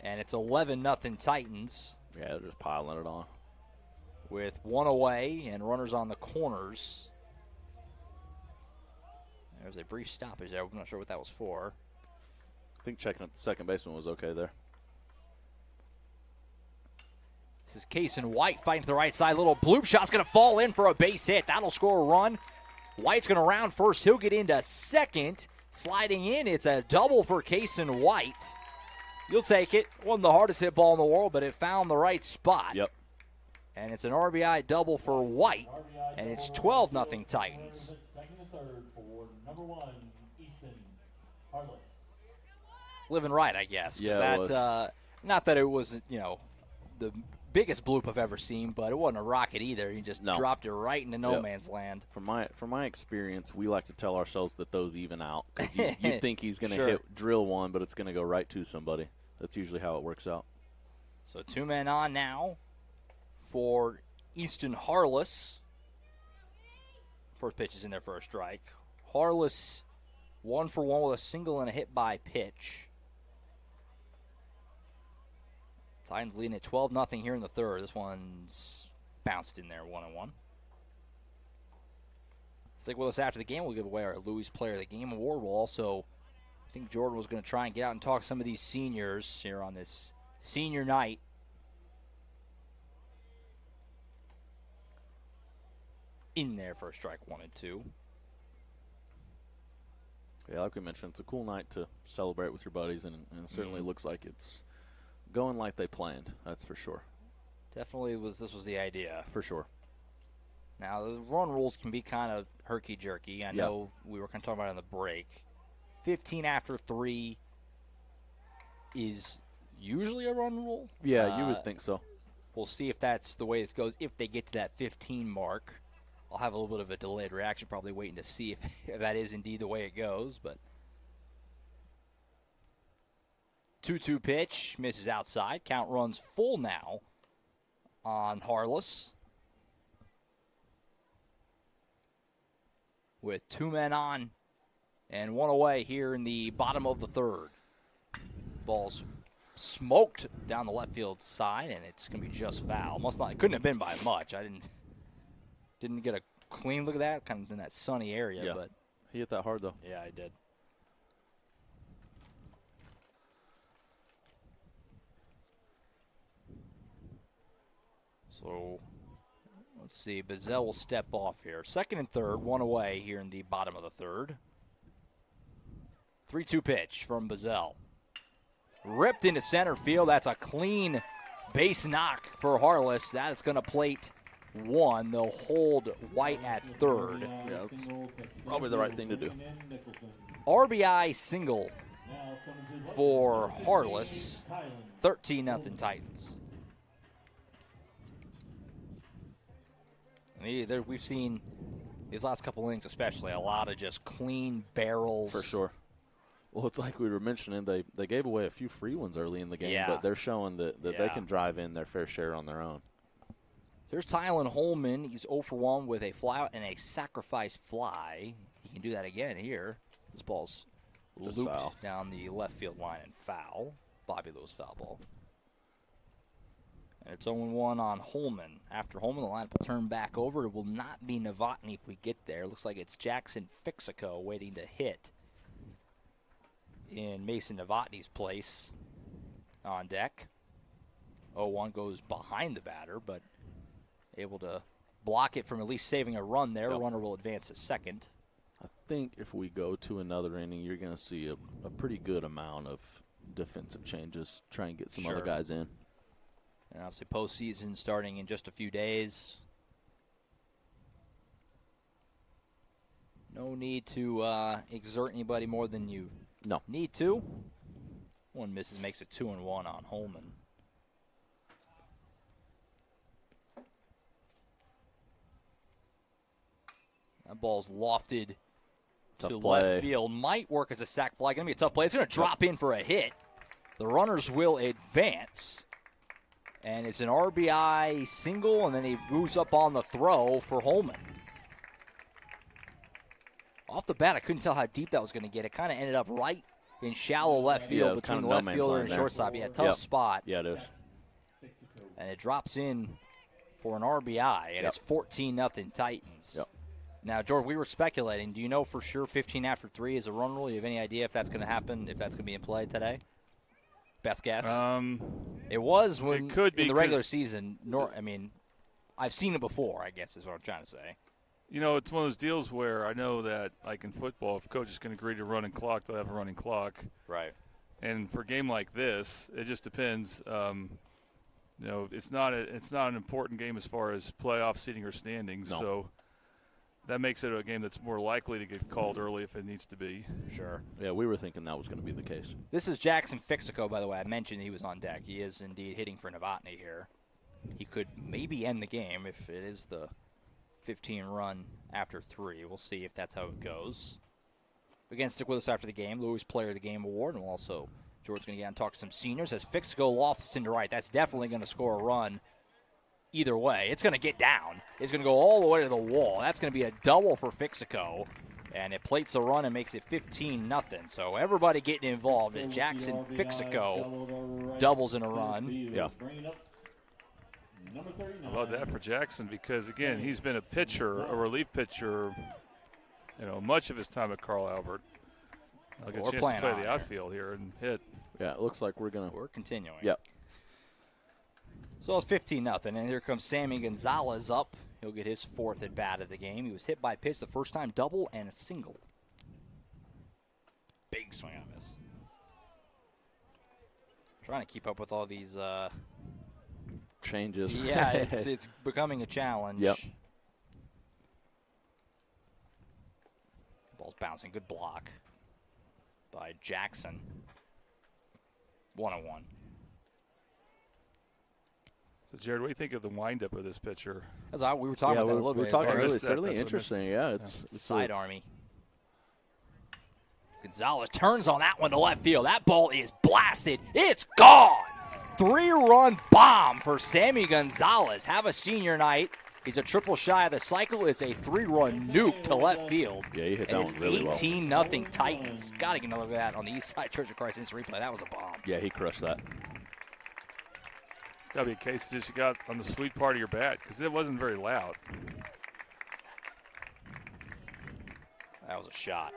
And it's 11-0 Titans. Yeah, they're just piling it on. With one away and runners on the corners. There's a brief stoppage there. I'm not sure what that was for. I think checking at the second baseman was okay there. This is Cason White fighting to the right side. Little bloop shot's going to fall in for a base hit. That'll score a run. White's going to round first. He'll get into second. Sliding in, it's a double for Cason White. You'll take it. Wasn't the hardest hit ball in the world, but it found the right spot. Yep. And it's an RBI double for White, and it's 12-0 Titans. Second and third for number 1, Easton Harless. Living right, I guess. Yeah, that, it was. Not that it was, the biggest bloop I've ever seen, but it wasn't a rocket either. He just dropped it right into no man's land. From my experience, we like to tell ourselves that those even out. 'Cause you think he's going to drill one, but it's going to go right to somebody. That's usually how it works out. So 2 men on now for Easton Harless. First pitch is in there for a strike. Harless 1 for 1 with a single and a hit by pitch. Titans leading at 12-0 here in the third. This one's bounced in there 1-1. Stick with us after the game. We'll give away our Louis Player of the Game award. We'll also, I think Jordan was going to try and get out and talk to some of these seniors here on this senior night. In there for a strike 1 and 2. Yeah, like we mentioned, it's a cool night to celebrate with your buddies, and it certainly looks like it's going like they planned. That's for sure. Definitely this was the idea. For sure. Now, the run rules can be kind of herky-jerky. I know we were kind of talking about it in the break. 15 after 3 is usually a run rule. Yeah, you would think so. We'll see if that's the way it goes. If they get to that 15 mark, I'll have a little bit of a delayed reaction, probably waiting to see if that is indeed the way it goes. But 2-2 pitch, misses outside. Count runs full now on Harless. With 2 men on and 1 away here in the bottom of the third. Ball's smoked down the left field side, and it's going to be just foul. It couldn't have been by much. I didn't get a clean look at that, kind of in that sunny area. But he hit that hard, though. Yeah, I did. So, let's see. Bazell will step off here. Second and third, 1 away here in the bottom of the third. 3-2 pitch from Bazell. Ripped into center field. That's a clean base knock for Harless. That is going to plate 1. They'll hold White at third. Yeah, that's probably the right thing to do. RBI single for Harless. 13-0 Titans. We've seen these last couple innings especially a lot of just clean barrels. For sure. Well, it's like we were mentioning, they gave away a few free ones early in the game, but they're showing that they can drive in their fair share on their own. There's Tylen Holman. He's 0 for 1 with a flyout and a sacrifice fly. He can do that again here. This ball's just looped foul down the left field line and foul. Bobby Lewis foul ball. And it's 0-1 on Holman. After Holman, the lineup will turn back over. It will not be Novotny if we get there. Looks like it's Jackson Fixico waiting to hit in Mason Novotny's place on deck. 0-1 goes behind the batter, but able to block it from at least saving a run there. Yep. Runner will advance to second. I think if we go to another inning, you're going to see a pretty good amount of defensive changes. Try and get some other guys in. And obviously postseason starting in just a few days. No need to exert anybody more than you need to. 1 misses, makes it 2-1 on Holman. That ball's lofted to play. left field. Might work as a sac fly. Going to be a tough play. It's going to drop in for a hit. The runners will advance. And it's an RBI single, and then he moves up on the throw for Holman. Off the bat, I couldn't tell how deep that was going to get. It kind of ended up right in shallow left field between the left fielder and shortstop. Yeah, tough spot. Yeah, it is. And it drops in for an RBI, and it's 14-0 Titans. Yep. Now, George, we were speculating. Do you know for sure 15 after 3 is a run rule? You have any idea if that's going to happen, if that's going to be in play today? Best guess? It was when it could be in the regular season. I've seen it before, I guess is what I'm trying to say. You know, it's one of those deals where I know that, like in football, if coach is going to agree to running clock, they'll have a running clock. Right. And for a game like this, it just depends. It's not an important game as far as playoff seeding or standings. No. So that makes it a game that's more likely to get called early if it needs to be. Sure. Yeah, we were thinking that was going to be the case. This is Jackson Fixico, by the way. I mentioned he was on deck. He is indeed hitting for Novotny here. He could maybe end the game if it is the 15-run after 3. We'll see if that's how it goes. Again, stick with us after the game. Lewis Player of the Game Award, and we'll also, George's going to get on and talk to some seniors. As Fixico lofts into right, that's definitely going to score a run either way. It's going to get down. It's going to go all the way to the wall. That's going to be a double for Fixico, and it plates a run and makes it 15-0. So everybody getting involved. And Jackson Fixico doubles in a run. Yeah. I love that for Jackson because, again, he's been a relief pitcher, much of his time at Carl Albert. I'll get a chance to play the outfield here and hit. Yeah, it looks like we're continuing. Yep. So it's 15-0, and here comes Sammy Gonzalez up. He'll get his 4th at bat of the game. He was hit by a pitch the first time, double and a single. Big swing on this. Trying to keep up with all these changes. Yeah, it's becoming a challenge. Yep. Ball's bouncing. Good block by Jackson. 1-1. So, Jared, what do you think of the windup of this pitcher? We were talking about that a little bit. We were talking earlier. It's certainly interesting. Yeah, it's side army. Gonzalez turns on that one to left field. That ball is blasted. It's gone. 3-run bomb for Sammy Gonzalez. Have a senior night. He's a triple shy of the cycle. It's a 3-run nuke to left field. Yeah, he hit that one really well. And it's 18-0 Titans. Got to get another look at that on the East Side Church of Christ instant replay. That was a bomb. Yeah, he crushed that. It's got to be a case that you got on the sweet part of your bat because it wasn't very loud. That was a shot.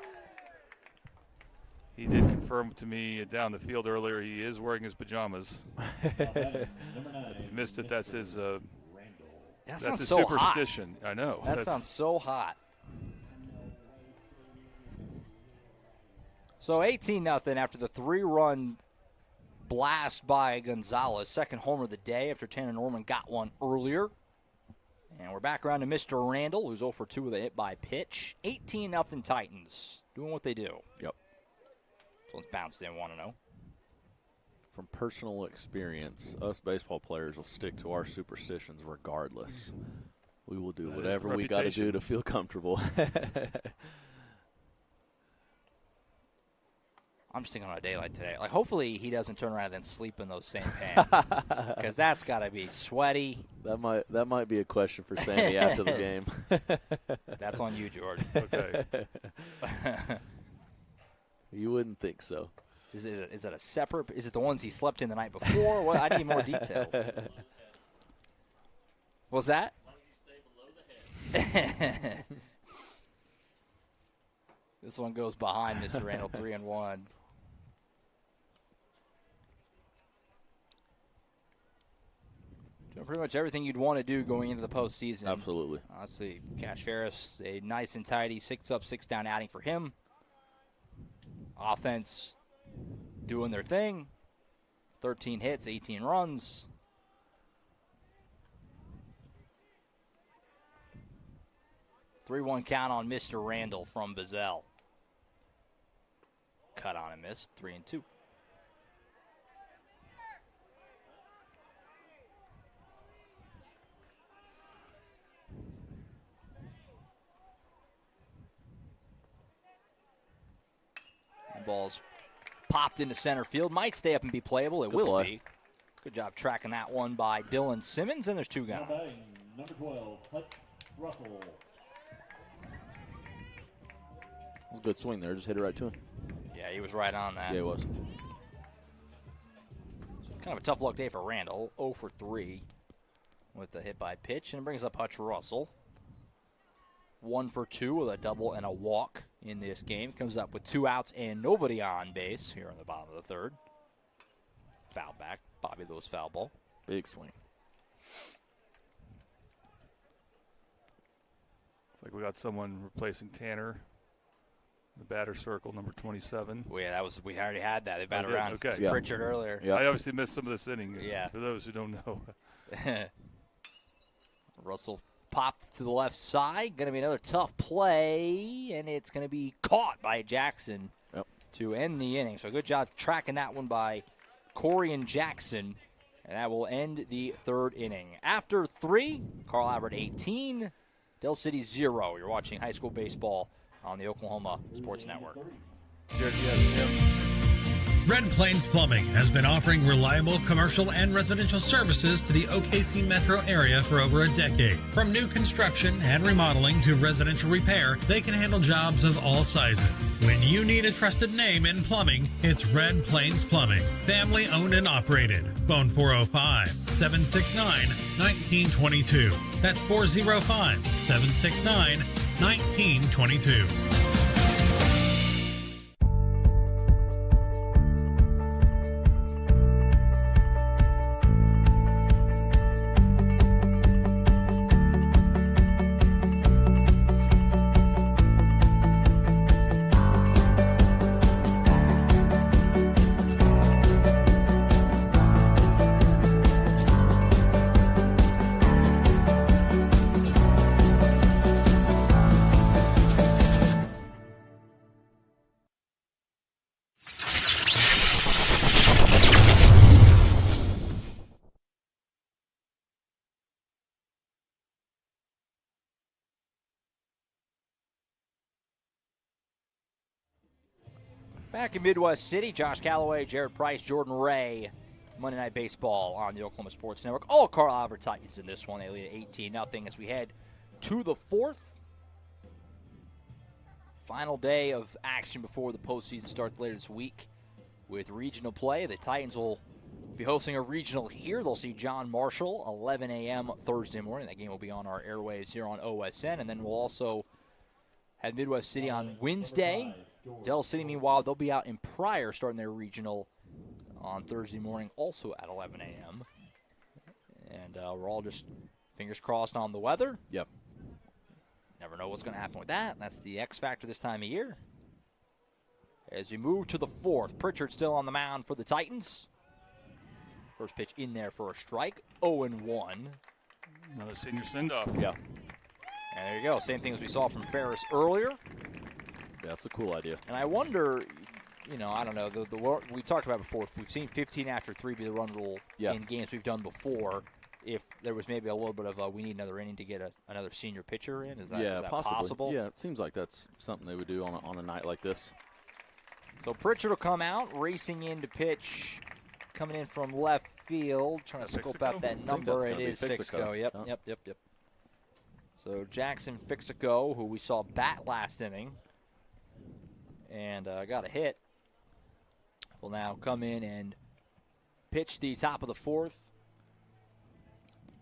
He did confirm to me down the field earlier he is wearing his pajamas. If you missed it, that's his that's a so superstition. Hot. I know. That sounds so hot. So 18-0 after the 3-run blast by Gonzalez. Second homer of the day after Tanner Norman got one earlier. And we're back around to Mr. Randall, who's 0 for 2 with a hit by pitch. 18-0 Titans doing what they do. Yep. This one's bounced in 1-0. From personal experience, us baseball players will stick to our superstitions regardless. We will do whatever we got to do to feel comfortable. I'm just thinking on a day like today. Like, hopefully he doesn't turn around and then sleep in those same pants. Because that's got to be sweaty. That might be a question for Sammy after the game. That's on you, George. Okay. You wouldn't think so. Is it a separate? Is it the ones he slept in the night before? Well, I need more details. What's that? This one goes behind Mr. Randall, 3-1. Doing pretty much everything you'd want to do going into the postseason. Absolutely. Let's see. Cash Ferris, a nice and tidy 6 up, 6 down outing for him. Offense doing their thing. 13 hits, 18 runs. Three-one count on Mr. Randall from Bazell. Cut on and missed. 3-2. ball's popped into center field. Might stay up and be playable. It will be. Good job tracking that one by Dylan Simmons, and there's two gone. Number 12, Hutch Russell. It was a good swing there. Just hit it right to him. Yeah, he was right on that. Yeah, he was. So kind of a tough luck day for Randall. 0 for 3 with the hit by pitch, and it brings up Hutch Russell. 1 for 2 with a double and a walk in this game. Comes up with 2 outs and nobody on base here in the bottom of the third. Foul back. Bobby Lewis foul ball. Big swing. It's like we got someone replacing Tanner. The batter circle, number 27. Well, yeah, we already had that. They batted around okay. Pritchard earlier. I obviously missed some of this inning. Yeah. For those who don't know. Russell popped to the left side. Going to be another tough play, and it's going to be caught by Jackson to end the inning. So good job tracking that one by Corian Jackson, and that will end the third inning. After 3, Carl Albert 18, Del City 0. You're watching high school baseball on the Oklahoma Sports Network. Red Plains Plumbing has been offering reliable commercial and residential services to the OKC metro area for over a decade. From new construction and remodeling to residential repair, they can handle jobs of all sizes. When you need a trusted name in plumbing, it's Red Plains Plumbing. Family owned and operated. Phone 405-769-1922. That's 405-769-1922. Back in Midwest City, Josh Calloway, Jared Price, Jordan Ray, Monday Night Baseball on the Oklahoma Sports Network. All Carl Albert Titans in this one. They lead at 18-0 as we head to the 4th. Final day of action before the postseason starts later this week with regional play. The Titans will be hosting a regional here. They'll see John Marshall, 11 a.m. Thursday morning. That game will be on our airwaves here on OSN. And then we'll also have Midwest City on Wednesday. Del City, meanwhile, they'll be out in Pryor starting their regional on Thursday morning, also at 11 a.m. And we're all just fingers crossed on the weather. Yep. Never know what's going to happen with that. That's the X factor this time of year. As we move to the 4th, Pritchard still on the mound for the Titans. First pitch in there for a strike, 0-1. Another senior send-off. Yeah. And there you go. Same thing as we saw from Ferris earlier. Yeah, that's a cool idea. And I wonder, I don't know, we talked about before, if we've seen 15 after 3 be the run rule in games we've done before, if there was maybe a little bit of we need another inning to get another senior pitcher in. Is that possible? Yeah, it seems like that's something they would do on a night like this. So Pritchard will come out, racing in to pitch, coming in from left field, trying to scope out that number. It is Fixico. Yep. So Jackson Fixico, who we saw bat last inning, and got a hit, will now come in and pitch the top of the 4th.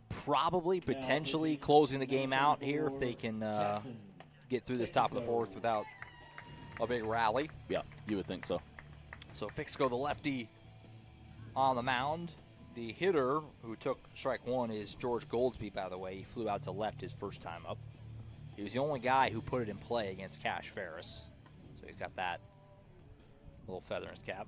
Probably, potentially closing the game out here if they can get through this top of the 4th without a big rally. Yeah, you would think so. So Fixico, the lefty, on the mound. The hitter who took strike 1 is George Goldsby, by the way. He flew out to left his first time up. He was the only guy who put it in play against Cash Ferris. So he's got that little feather in his cap.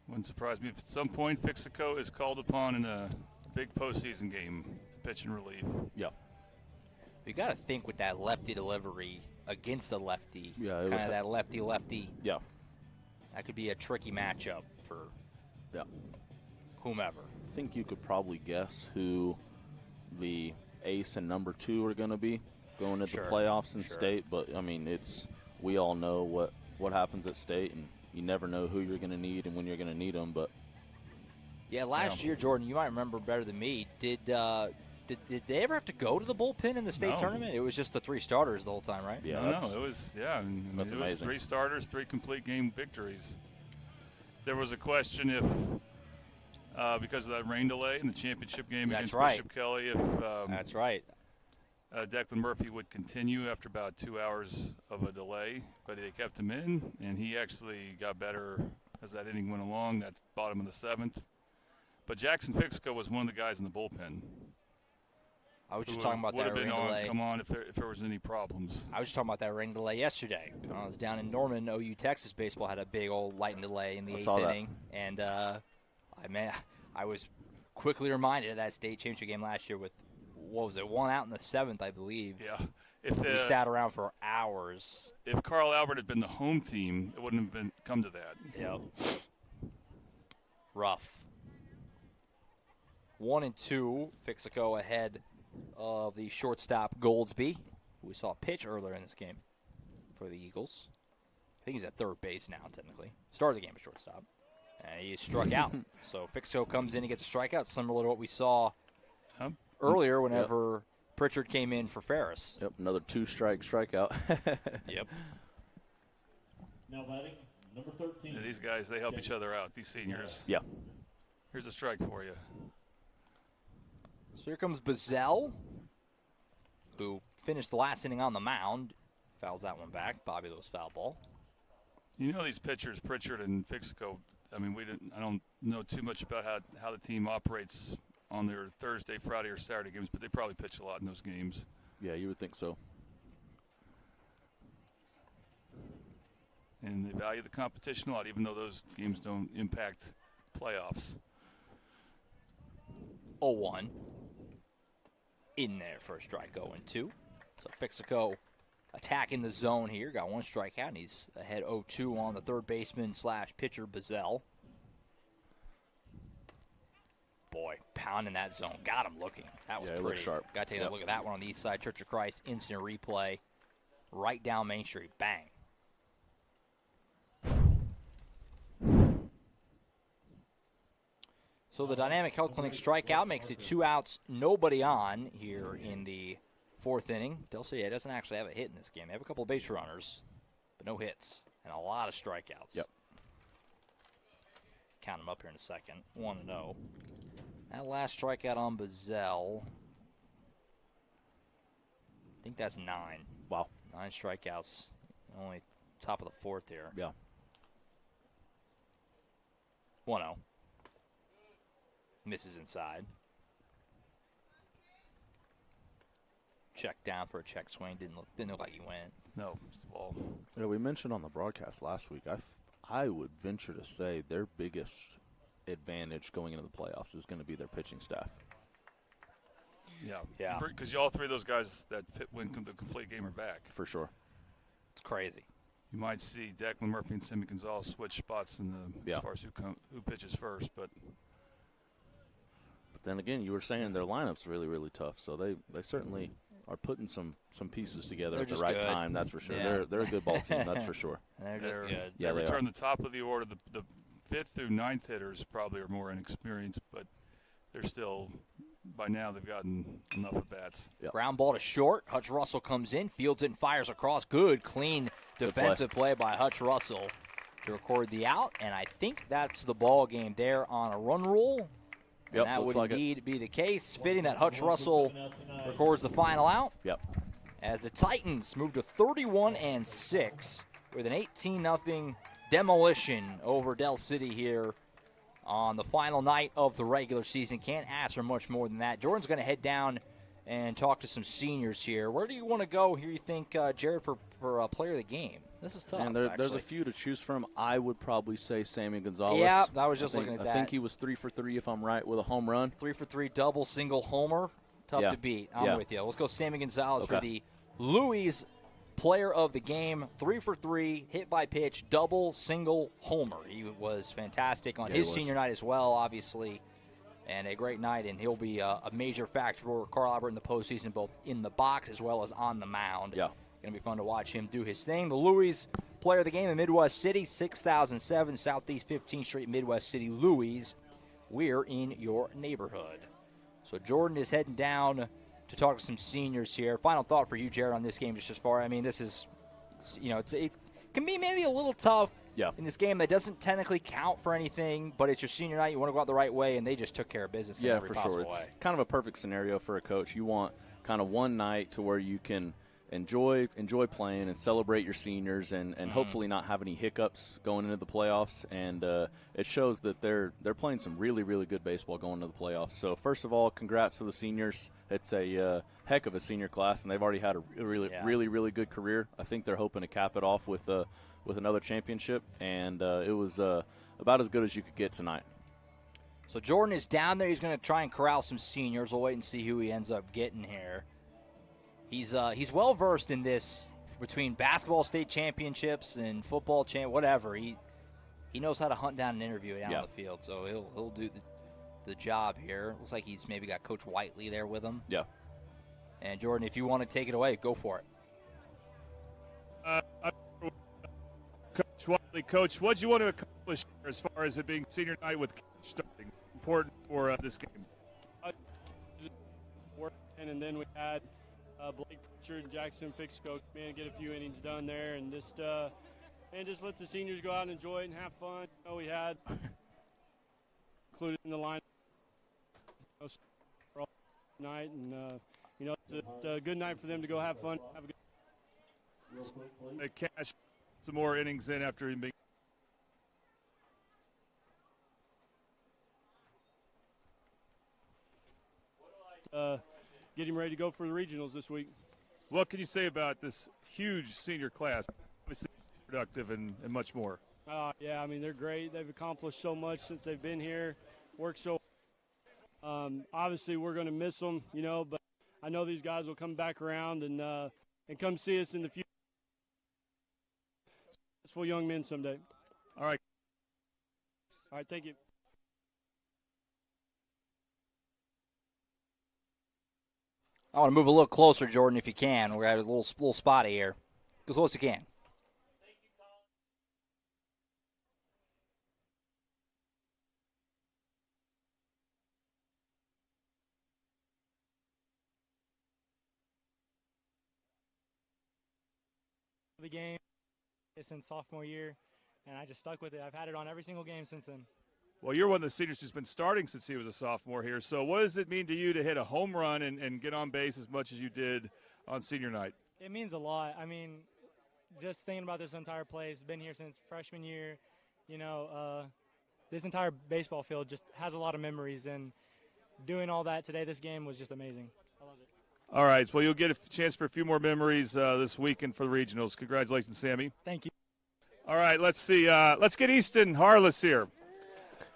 Wouldn't surprise me if at some point Fixico is called upon in a big postseason game to pitch in relief. Yep. You got to think with that lefty delivery, against a lefty. Yeah, kind of that lefty-lefty. Yeah. That could be a tricky matchup for whomever. I think you could probably guess who the ace and number 2 are going to be going into the playoffs in state. But, I mean, we all know what happens at state, and you never know who you're going to need and when you're going to need them. But yeah, last year, Jordan, you might remember better than me. Did they ever have to go to the bullpen in the state tournament? It was just the 3 starters the whole time, right? Yeah, no, it was that's it amazing. was 3 starters, 3 complete game victories. There was a question if because of that rain delay in the championship game against Bishop Kelly, if that's right. Declan Murphy would continue after about 2 hours of a delay, but they kept him in, and he actually got better as that inning went along. That's bottom of the 7th. But Jackson Fixico was one of the guys in the bullpen. I was just talking about that rain delay. Come on, if there was any problems. I was just talking about that rain delay yesterday. I was down in Norman. OU Texas baseball had a big old lightning delay in the 8th inning, and I was quickly reminded of that state championship game last year with, what was it, 1 out in the 7th, I believe. Yeah. We sat around for hours. If Carl Albert had been the home team, it wouldn't have come to that. Yep. Rough. 1-2, Fixico ahead of the shortstop Goldsby, who we saw pitch earlier in this game for the Eagles. I think he's at third base now, technically. Started the game at shortstop. And he struck out. So Fixico comes in and gets a strikeout, similar to what we saw earlier whenever Pritchard came in for Ferris. Yep, another 2-strikeout. Yep. Now batting, number 13. Yeah, these guys, they help each other out, these seniors. Yeah. Here's a strike for you. So here comes Bazell, who finished the last inning on the mound. Fouls that one back. Bobby Lewis foul ball. You know these pitchers, Pritchard and Fixico. I mean, I don't know too much about how the team operates on their Thursday, Friday, or Saturday games, but they probably pitch a lot in those games. Yeah, you would think so. And they value the competition a lot, even though those games don't impact playoffs. 0-1. In there for a strike, 0-2. So Fixico attacking the zone here. Got 1 strikeout, and he's ahead 0-2 on the third baseman / pitcher Bazell. Boy, pounding that zone. Got him looking. That was pretty sharp. Got to take a look at that one on the east side. Church of Christ, instant replay. Right down Main Street. Bang. So the Dynamic Health Clinic strikeout makes it 2 outs, nobody on here in the 4th inning. Del Ciudad doesn't actually have a hit in this game. They have a couple of base runners, but no hits, and a lot of strikeouts. Yep. Count them up here in a second. 1-0. That last strikeout on Bazell, I think that's 9. Wow. 9 strikeouts, only top of the 4th here. Yeah. 1-0. Misses inside. Check down for a check swing. Didn't look like he went. No, it's the ball. Yeah, we mentioned on the broadcast last week, I would venture to say their biggest advantage going into the playoffs is going to be their pitching staff. Yeah. Because all 3 of those guys that win the complete game are back. For sure. It's crazy. You might see Declan Murphy and Sammy Gonzalez switch spots as far as who pitches first, but then again, you were saying their lineup's really, really tough, so they certainly are putting some pieces together at the right time. That's for sure. Yeah. They're a good ball team. That's for sure. They're just good. Yeah, they return the top of the order. The 5th through 9th hitters probably are more inexperienced, but they're still. By now, they've gotten enough at bats. Yep. Ground ball to short. Hutch Russell comes in, fields it, and fires across. Good, clean defensive play by Hutch Russell to record the out, and I think that's the ball game there on a run rule. And that would indeed be the case. Fitting that Hutch Russell records the final out. Yep. As the Titans move to 31-6 with an 18-0 demolition over Del City here on the final night of the regular season. Can't ask for much more than that. Jordan's going to head down and talk to some seniors here. Where do you want to go here, you think, Jared, for player of the game? This is tough. And there's a few to choose from. I would probably say Sammy Gonzalez. Yeah, I was just looking at that. I think he was 3 for 3, if I'm right, with a home run. 3 for 3, double, single, homer. Tough to beat. I'm with you. Let's go Sammy Gonzalez for the Louis player of the game, 3 for 3, hit by pitch, double, single, homer. He was fantastic on his senior night as well, obviously, and a great night, and he'll be a major factor for Carl Albert in the postseason, both in the box as well as on the mound. Yeah. Going to be fun to watch him do his thing. The Louis player of the game in Midwest City, 6007 Southeast 15th Street, Midwest City, Louis. We're in your neighborhood. So Jordan is heading down to talk to some seniors here. Final thought for you, Jared, on this game just as far. I mean, this is, it can be maybe a little tough in this game that doesn't technically count for anything, but it's your senior night. You want to go out the right way, and they just took care of business in every possible way. Yeah, for sure. It's kind of a perfect scenario for a coach. You want kind of one night to where you can enjoy playing and celebrate your seniors and hopefully not have any hiccups going into the playoffs. And it shows that they're playing some really, really good baseball going into the playoffs. So, first of all, congrats to the seniors. It's a heck of a senior class, and they've already had a really good career. I think they're hoping to cap it off with another championship, and it was about as good as you could get tonight. So Jordan is down there. He's going to try and corral some seniors. We'll wait and see who he ends up getting here. He's well versed in this, between basketball state championships and football whatever. He knows how to hunt down an interview down the field, so he'll do the job here. Looks like he's maybe got Coach Whiteley there with him. Yeah. And Jordan, if you want to take it away, go for it. Coach Whiteley, Coach, what do you want to accomplish here as far as it being senior night with starting? Important for this game. And then we had Blake Pritchard and Jackson Fixco get a few innings done there, and just let the seniors go out and enjoy it and have fun. We had included in the line night, and it's a good night for them to go have fun. Have a good cash some more innings in after him being. Get him ready to go for the regionals this week. What can you say about this huge senior class? Obviously productive and much more. Yeah, I mean, they're great. They've accomplished so much since they've been here, worked so obviously we're going to miss them, but I know these guys will come back around and come see us in the future. Successful young men someday. All right. All right, thank you. I want to move a little closer, Jordan, if you can. We're at a little spotty here. Go as close as you can. The game since sophomore year, and I just stuck with it. I've had it on every single game since then. Well, you're one of the seniors who's been starting since he was a sophomore here. So what does it mean to you to hit a home run and get on base as much as you did on senior night? It means a lot. I mean, just thinking about this entire place, been here since freshman year, this entire baseball field just has a lot of memories, and doing all that today, this game was just amazing. I love it. All right, well, you'll get a chance for a few more memories this weekend for the regionals. Congratulations, Sammy. Thank you. All right, let's see. Let's get Easton Harless here.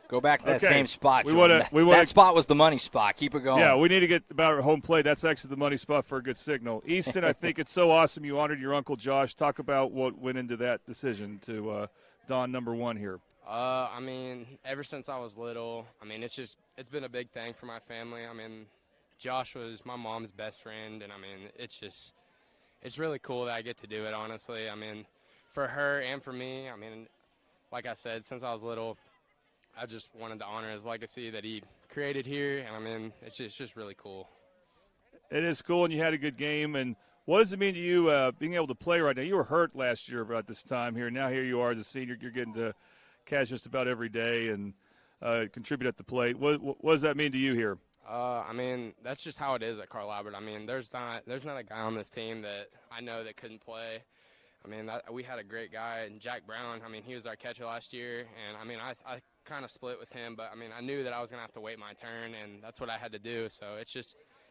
Go back to that same spot. That spot was the money spot. Keep it going. Yeah, we need to get about our home plate. That's actually the money spot for a good signal. Easton, I think it's so awesome you honored your Uncle Josh. Talk about what went into that decision to don number 1 here. I mean, ever since I was little, I mean, it's been a big thing for my family. I mean, Josh was my mom's best friend, and I mean, it's really cool that I get to do it, honestly. I mean, for her and for me, I mean, like I said, since I was little, I just wanted to honor his legacy that he created here, and I mean, it's just really cool. It is cool, and you had a good game. And what does it mean to you being able to play right now? You were hurt last year about this time here. Now here you are as a senior. You're getting to catch just about every day and contribute at the plate. What does that mean to you here? I mean, that's just how it is at Carl Albert. I mean, there's not a guy on this team that I know that couldn't play. I mean, we had a great guy, and Jack Brown. I mean, he was our catcher last year, and I mean, I kind of split with him, but I mean, I knew that I was gonna have to wait my turn, and that's what I had to do. So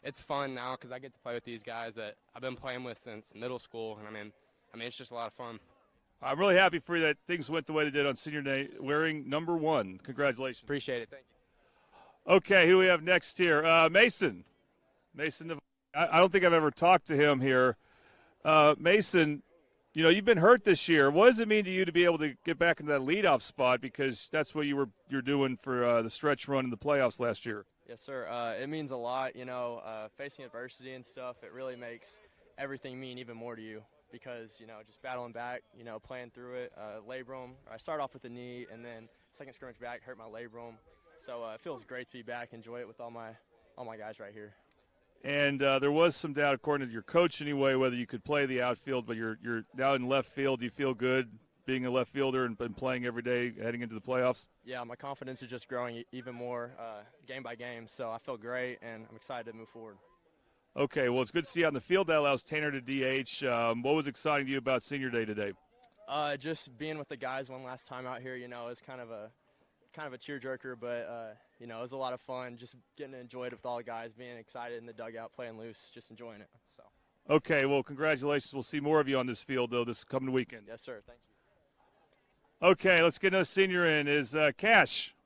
it's fun now because I get to play with these guys that I've been playing with since middle school, and I mean, it's just a lot of fun. I'm really happy for you that things went the way they did on senior night, wearing number 1. Congratulations. Appreciate it. Thank you. Okay, who we have next here? Mason. I don't think I've ever talked to him here. Mason, you know, you've been hurt this year. What does it mean to you to be able to get back into that leadoff spot, because that's what you're doing for the stretch run in the playoffs last year? Yes, sir. It means a lot, you know, facing adversity and stuff. It really makes everything mean even more to you because, you know, just battling back, you know, playing through it. Labrum, I started off with the knee, and then second scrimmage back hurt my labrum. So it feels great to be back, enjoy it with all my guys right here. And there was some doubt, according to your coach anyway, whether you could play the outfield, but you're now in left field. Do you feel good being a left fielder and playing every day heading into the playoffs? Yeah, my confidence is just growing even more game by game, so I feel great, and I'm excited to move forward. Okay, well, it's good to see you on the field. That allows Tanner to DH. What was exciting to you about Senior Day today? Just being with the guys one last time out here, you know, it's kind of a tearjerker, but, you know, it was a lot of fun just getting to enjoy it with all the guys, being excited in the dugout, playing loose, just enjoying it. So. Okay, well, congratulations. We'll see more of you on this field, though, this coming weekend. Yes, sir. Thank you. Okay, let's get another senior in. Is Cash.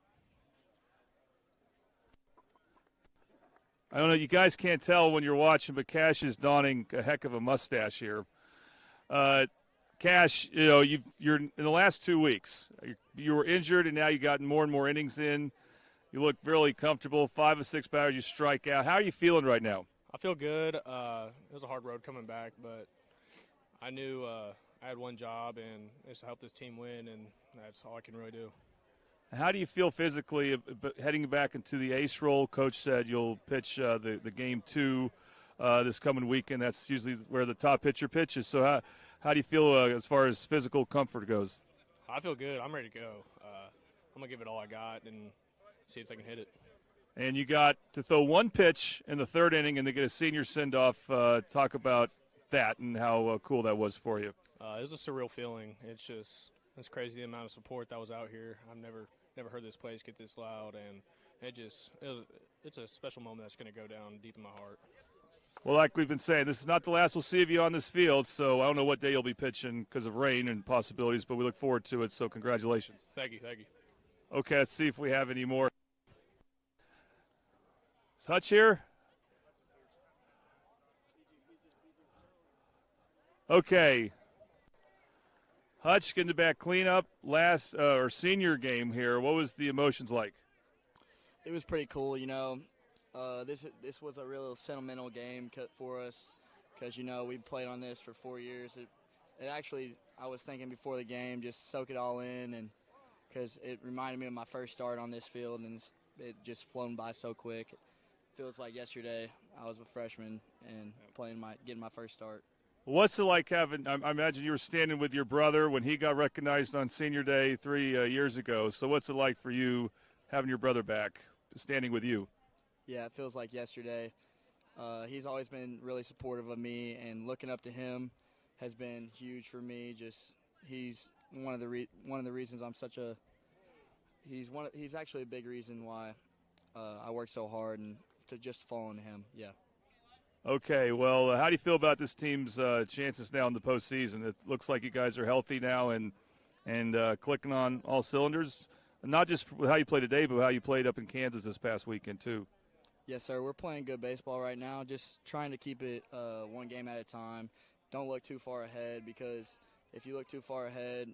I don't know, you guys can't tell when you're watching, but Cash is donning a heck of a mustache here. Cash, you know, you're in the last 2 weeks. You were injured, and now you got more and more innings in. You look really comfortable. 5 of 6 batters, you strike out. How are you feeling right now? I feel good. It was a hard road coming back, but I knew I had one job, and it's to help this team win, and that's all I can really do. How do you feel physically heading back into the ace role? Coach said you'll pitch the game 2 this coming weekend. That's usually where the top pitcher pitches. So how do you feel as far as physical comfort goes? I feel good. I'm ready to go. I'm going to give it all I got and see if I can hit it. And you got to throw one pitch in the 3rd inning and then get a senior send-off. Talk about that and how cool that was for you. It was a surreal feeling. It's crazy the amount of support that was out here. I've never heard this place get this loud, and it's a special moment that's going to go down deep in my heart. Well, like we've been saying, this is not the last we'll see of you on this field, so I don't know what day you'll be pitching because of rain and possibilities, but we look forward to it, so congratulations. Thank you. Okay, let's see if we have any more. Is Hutch here? Okay. Hutch getting the back cleanup last or senior game here. What was the emotions like? It was pretty cool, you know. This was a real sentimental game for us because, you know, we played on this for 4 years. It actually, I was thinking before the game, just soak it all in, and because it reminded me of my first start on this field, and it just flown by so quick. It feels like yesterday I was a freshman and getting my first start. What's it like having – I imagine you were standing with your brother when he got recognized on Senior Day 3 years ago. So what's it like for you having your brother back, standing with you? Yeah, it feels like yesterday. He's always been really supportive of me, and looking up to him has been huge for me. He's one of the reasons I'm such a – he's actually a big reason why I work so hard and to just following him, yeah. Okay, well, how do you feel about this team's chances now in the postseason? It looks like you guys are healthy now and clicking on all cylinders, not just how you played today, but how you played up in Kansas this past weekend too. Yes, sir. We're playing good baseball right now, just trying to keep it one game at a time. Don't look too far ahead, because if you look too far ahead,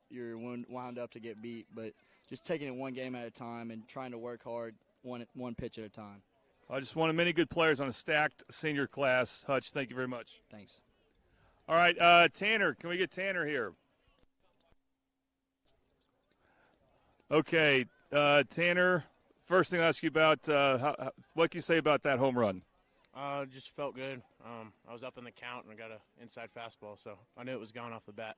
you're wound up to get beat. But just taking it one game at a time and trying to work hard one pitch at a time. I just wanted many good players on a stacked senior class. Hutch, thank you very much. Thanks. All right, Tanner, can we get Tanner here? Okay, Tanner, first thing I'll ask you about, what can you say about that home run? Just felt good. I was up in the count and I got an inside fastball, so I knew it was gone off the bat.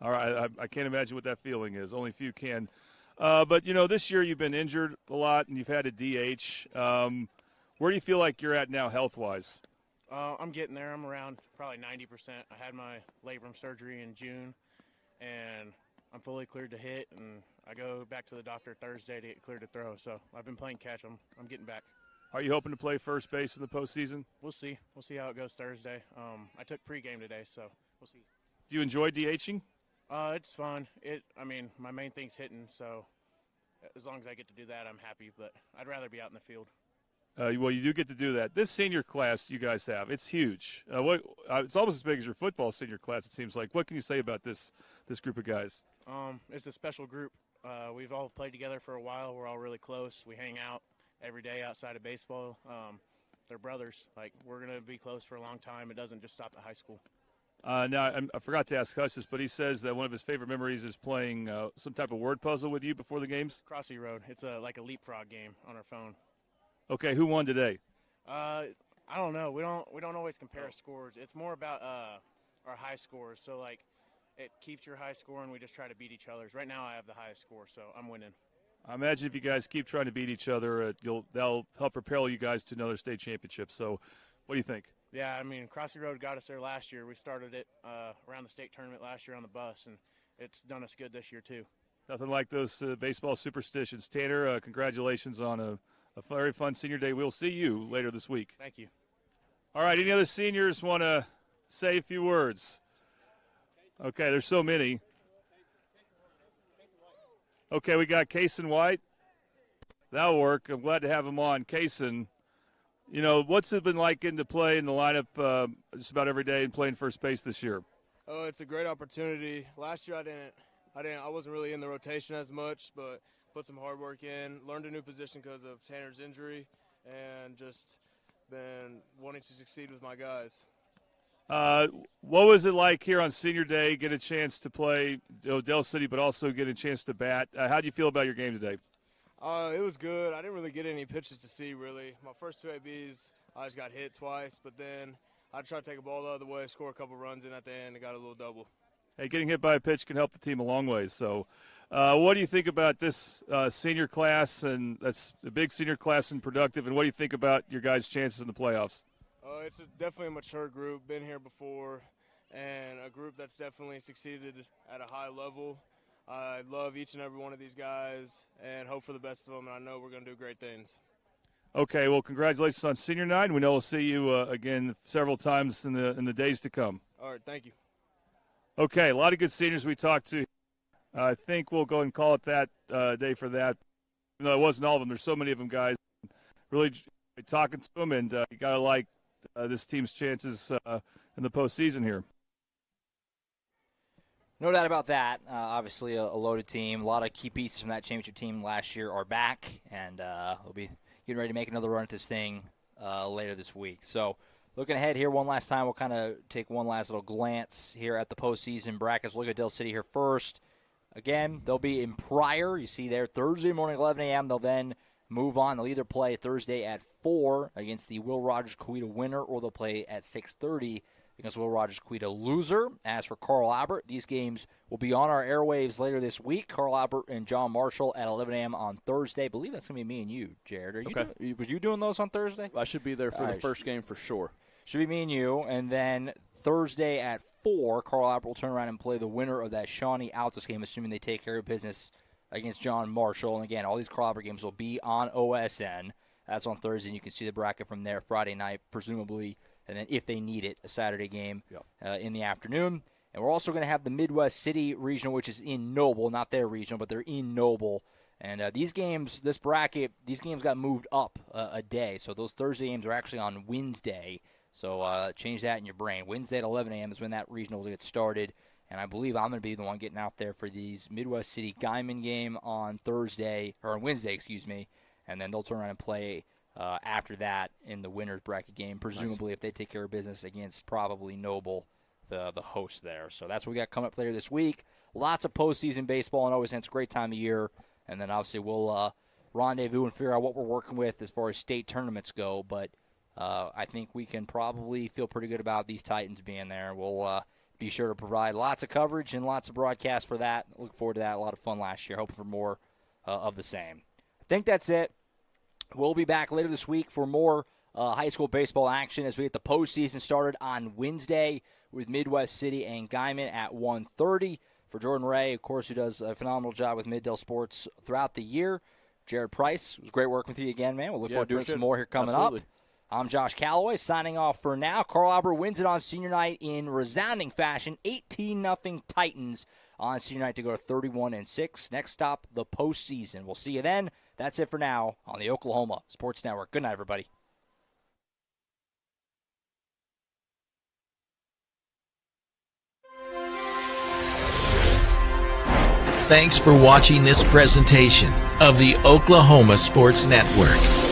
All right, I can't imagine what that feeling is. Only a few can. But, you know, this year you've been injured a lot and you've had a DH. Where do you feel like you're at now health-wise? I'm getting there. I'm around probably 90%. I had my labrum surgery in June, and I'm fully cleared to hit, and I go back to the doctor Thursday to get cleared to throw. So I've been playing catch. I'm getting back. Are you hoping to play first base in the postseason? We'll see. We'll see how it goes Thursday. I took pregame today, so we'll see. Do you enjoy DHing? It's fun. My main thing's hitting, so as long as I get to do that, I'm happy. But I'd rather be out in the field. Well, you do get to do that. This senior class you guys have, it's huge. It's almost as big as your football senior class, it seems like. What can you say about this group of guys? It's a special group. We've all played together for a while. We're all really close. We hang out every day outside of baseball. They're brothers. Like, we're going to be close for a long time. It doesn't just stop at high school. Now, I forgot to ask Hush this, but he says that one of his favorite memories is playing some type of word puzzle with you before the games. Crossy Road. It's like a leapfrog game on our phone. Okay, who won today? I don't know. We don't always compare scores. It's more about our high scores. So, like, it keeps your high score, and we just try to beat each other's. Right now I have the highest score, so I'm winning. I imagine if you guys keep trying to beat each other, that'll help propel you guys to another state championship. So what do you think? Yeah, I mean, Crossy Road got us there last year. We started it around the state tournament last year on the bus, and it's done us good this year too. Nothing like those baseball superstitions. Tanner, congratulations on a very fun senior day. We'll see you later this week. Thank you. All right, any other seniors want to say a few words? Okay, there's so many. Okay, we got Kaysen White. That'll work. I'm glad to have him on. Kaysen, what's it been like getting to play in the lineup just about every day and playing first base this year? Oh, it's a great opportunity. Last year I wasn't really in the rotation as much, but put some hard work in, learned a new position because of Tanner's injury, and just been wanting to succeed with my guys. What was it like here on senior day, get a chance to play Del City, but also get a chance to bat? How do you feel about your game today? It was good. I didn't really get any pitches to see, really. My first two ABs, I just got hit twice, but then I tried to take a ball the other way, score a couple runs in at the end, and got a little double. Hey, getting hit by a pitch can help the team a long way. So what do you think about this senior class? And that's a big senior class and productive. And what do you think about your guys' chances in the playoffs? It's definitely a mature group, been here before, and a group that's definitely succeeded at a high level. I love each and every one of these guys and hope for the best of them, and I know we're going to do great things. Okay, well, congratulations on senior night. We know we'll see you again several times in the days to come. All right, thank you. Okay, a lot of good seniors we talked to. I think we'll go and call it that day for that. No, it wasn't all of them. There's so many of them, guys. Really talking to them, and you got to like this team's chances in the postseason here. No doubt about that. Obviously, a loaded team. A lot of key pieces from that championship team last year are back, and they'll be getting ready to make another run at this thing later this week. So, looking ahead here one last time, we'll kind of take one last little glance here at the postseason brackets. Look at Del City here first. Again, they'll be in Pryor. You see there Thursday morning, 11 a.m. They'll then move on. They'll either play Thursday at 4 against the Will Rogers Coweta winner, or they'll play at 6:30 against Will Rogers Coweta loser. As for Carl Albert, these games will be on our airwaves later this week. Carl Albert and John Marshall at 11 a.m. on Thursday. I believe that's going to be me and you, Jared. Was you doing those on Thursday? I should be there for the first game for sure. Should be me and you. And then Thursday at 4, Carl Albert will turn around and play the winner of that Shawnee Altus game, assuming they take care of business against John Marshall. And again, all these Carl Albert games will be on OSN. That's on Thursday, and you can see the bracket from there Friday night, presumably. And then if they need it, a Saturday game in the afternoon. And we're also going to have the Midwest City Regional, which is in Noble. Not their regional, but they're in Noble. And these games, this bracket, these games got moved up a day. So those Thursday games are actually on Wednesday. So change that in your brain. Wednesday at 11 a.m. is when that regional gets started. And I believe I'm going to be the one getting out there for these Midwest City Guyman game on Thursday, or on Wednesday, excuse me. And then they'll turn around and play after that in the winner's bracket game, presumably if they take care of business against probably Noble, the host there. So that's what we got coming up later this week. Lots of postseason baseball, and always it's a great time of year. And then obviously we'll rendezvous and figure out what we're working with as far as state tournaments go. But I think we can probably feel pretty good about these Titans being there. We'll be sure to provide lots of coverage and lots of broadcasts for that. Look forward to that. A lot of fun last year. Hoping for more of the same. I think that's it. We'll be back later this week for more high school baseball action as we get the postseason started on Wednesday with Midwest City and Guyman at 1:30. For Jordan Ray, of course, who does a phenomenal job with Mid-Del Sports throughout the year. Jared Price, it was great working with you again, man. We'll look forward to doing some more here coming up. I'm Josh Calloway signing off for now. Carl Albert wins it on senior night in resounding fashion. 18-0 Titans on senior night to go to 31-6. Next stop, the postseason. We'll see you then. That's it for now on the Oklahoma Sports Network. Good night, everybody. Thanks for watching this presentation of the Oklahoma Sports Network.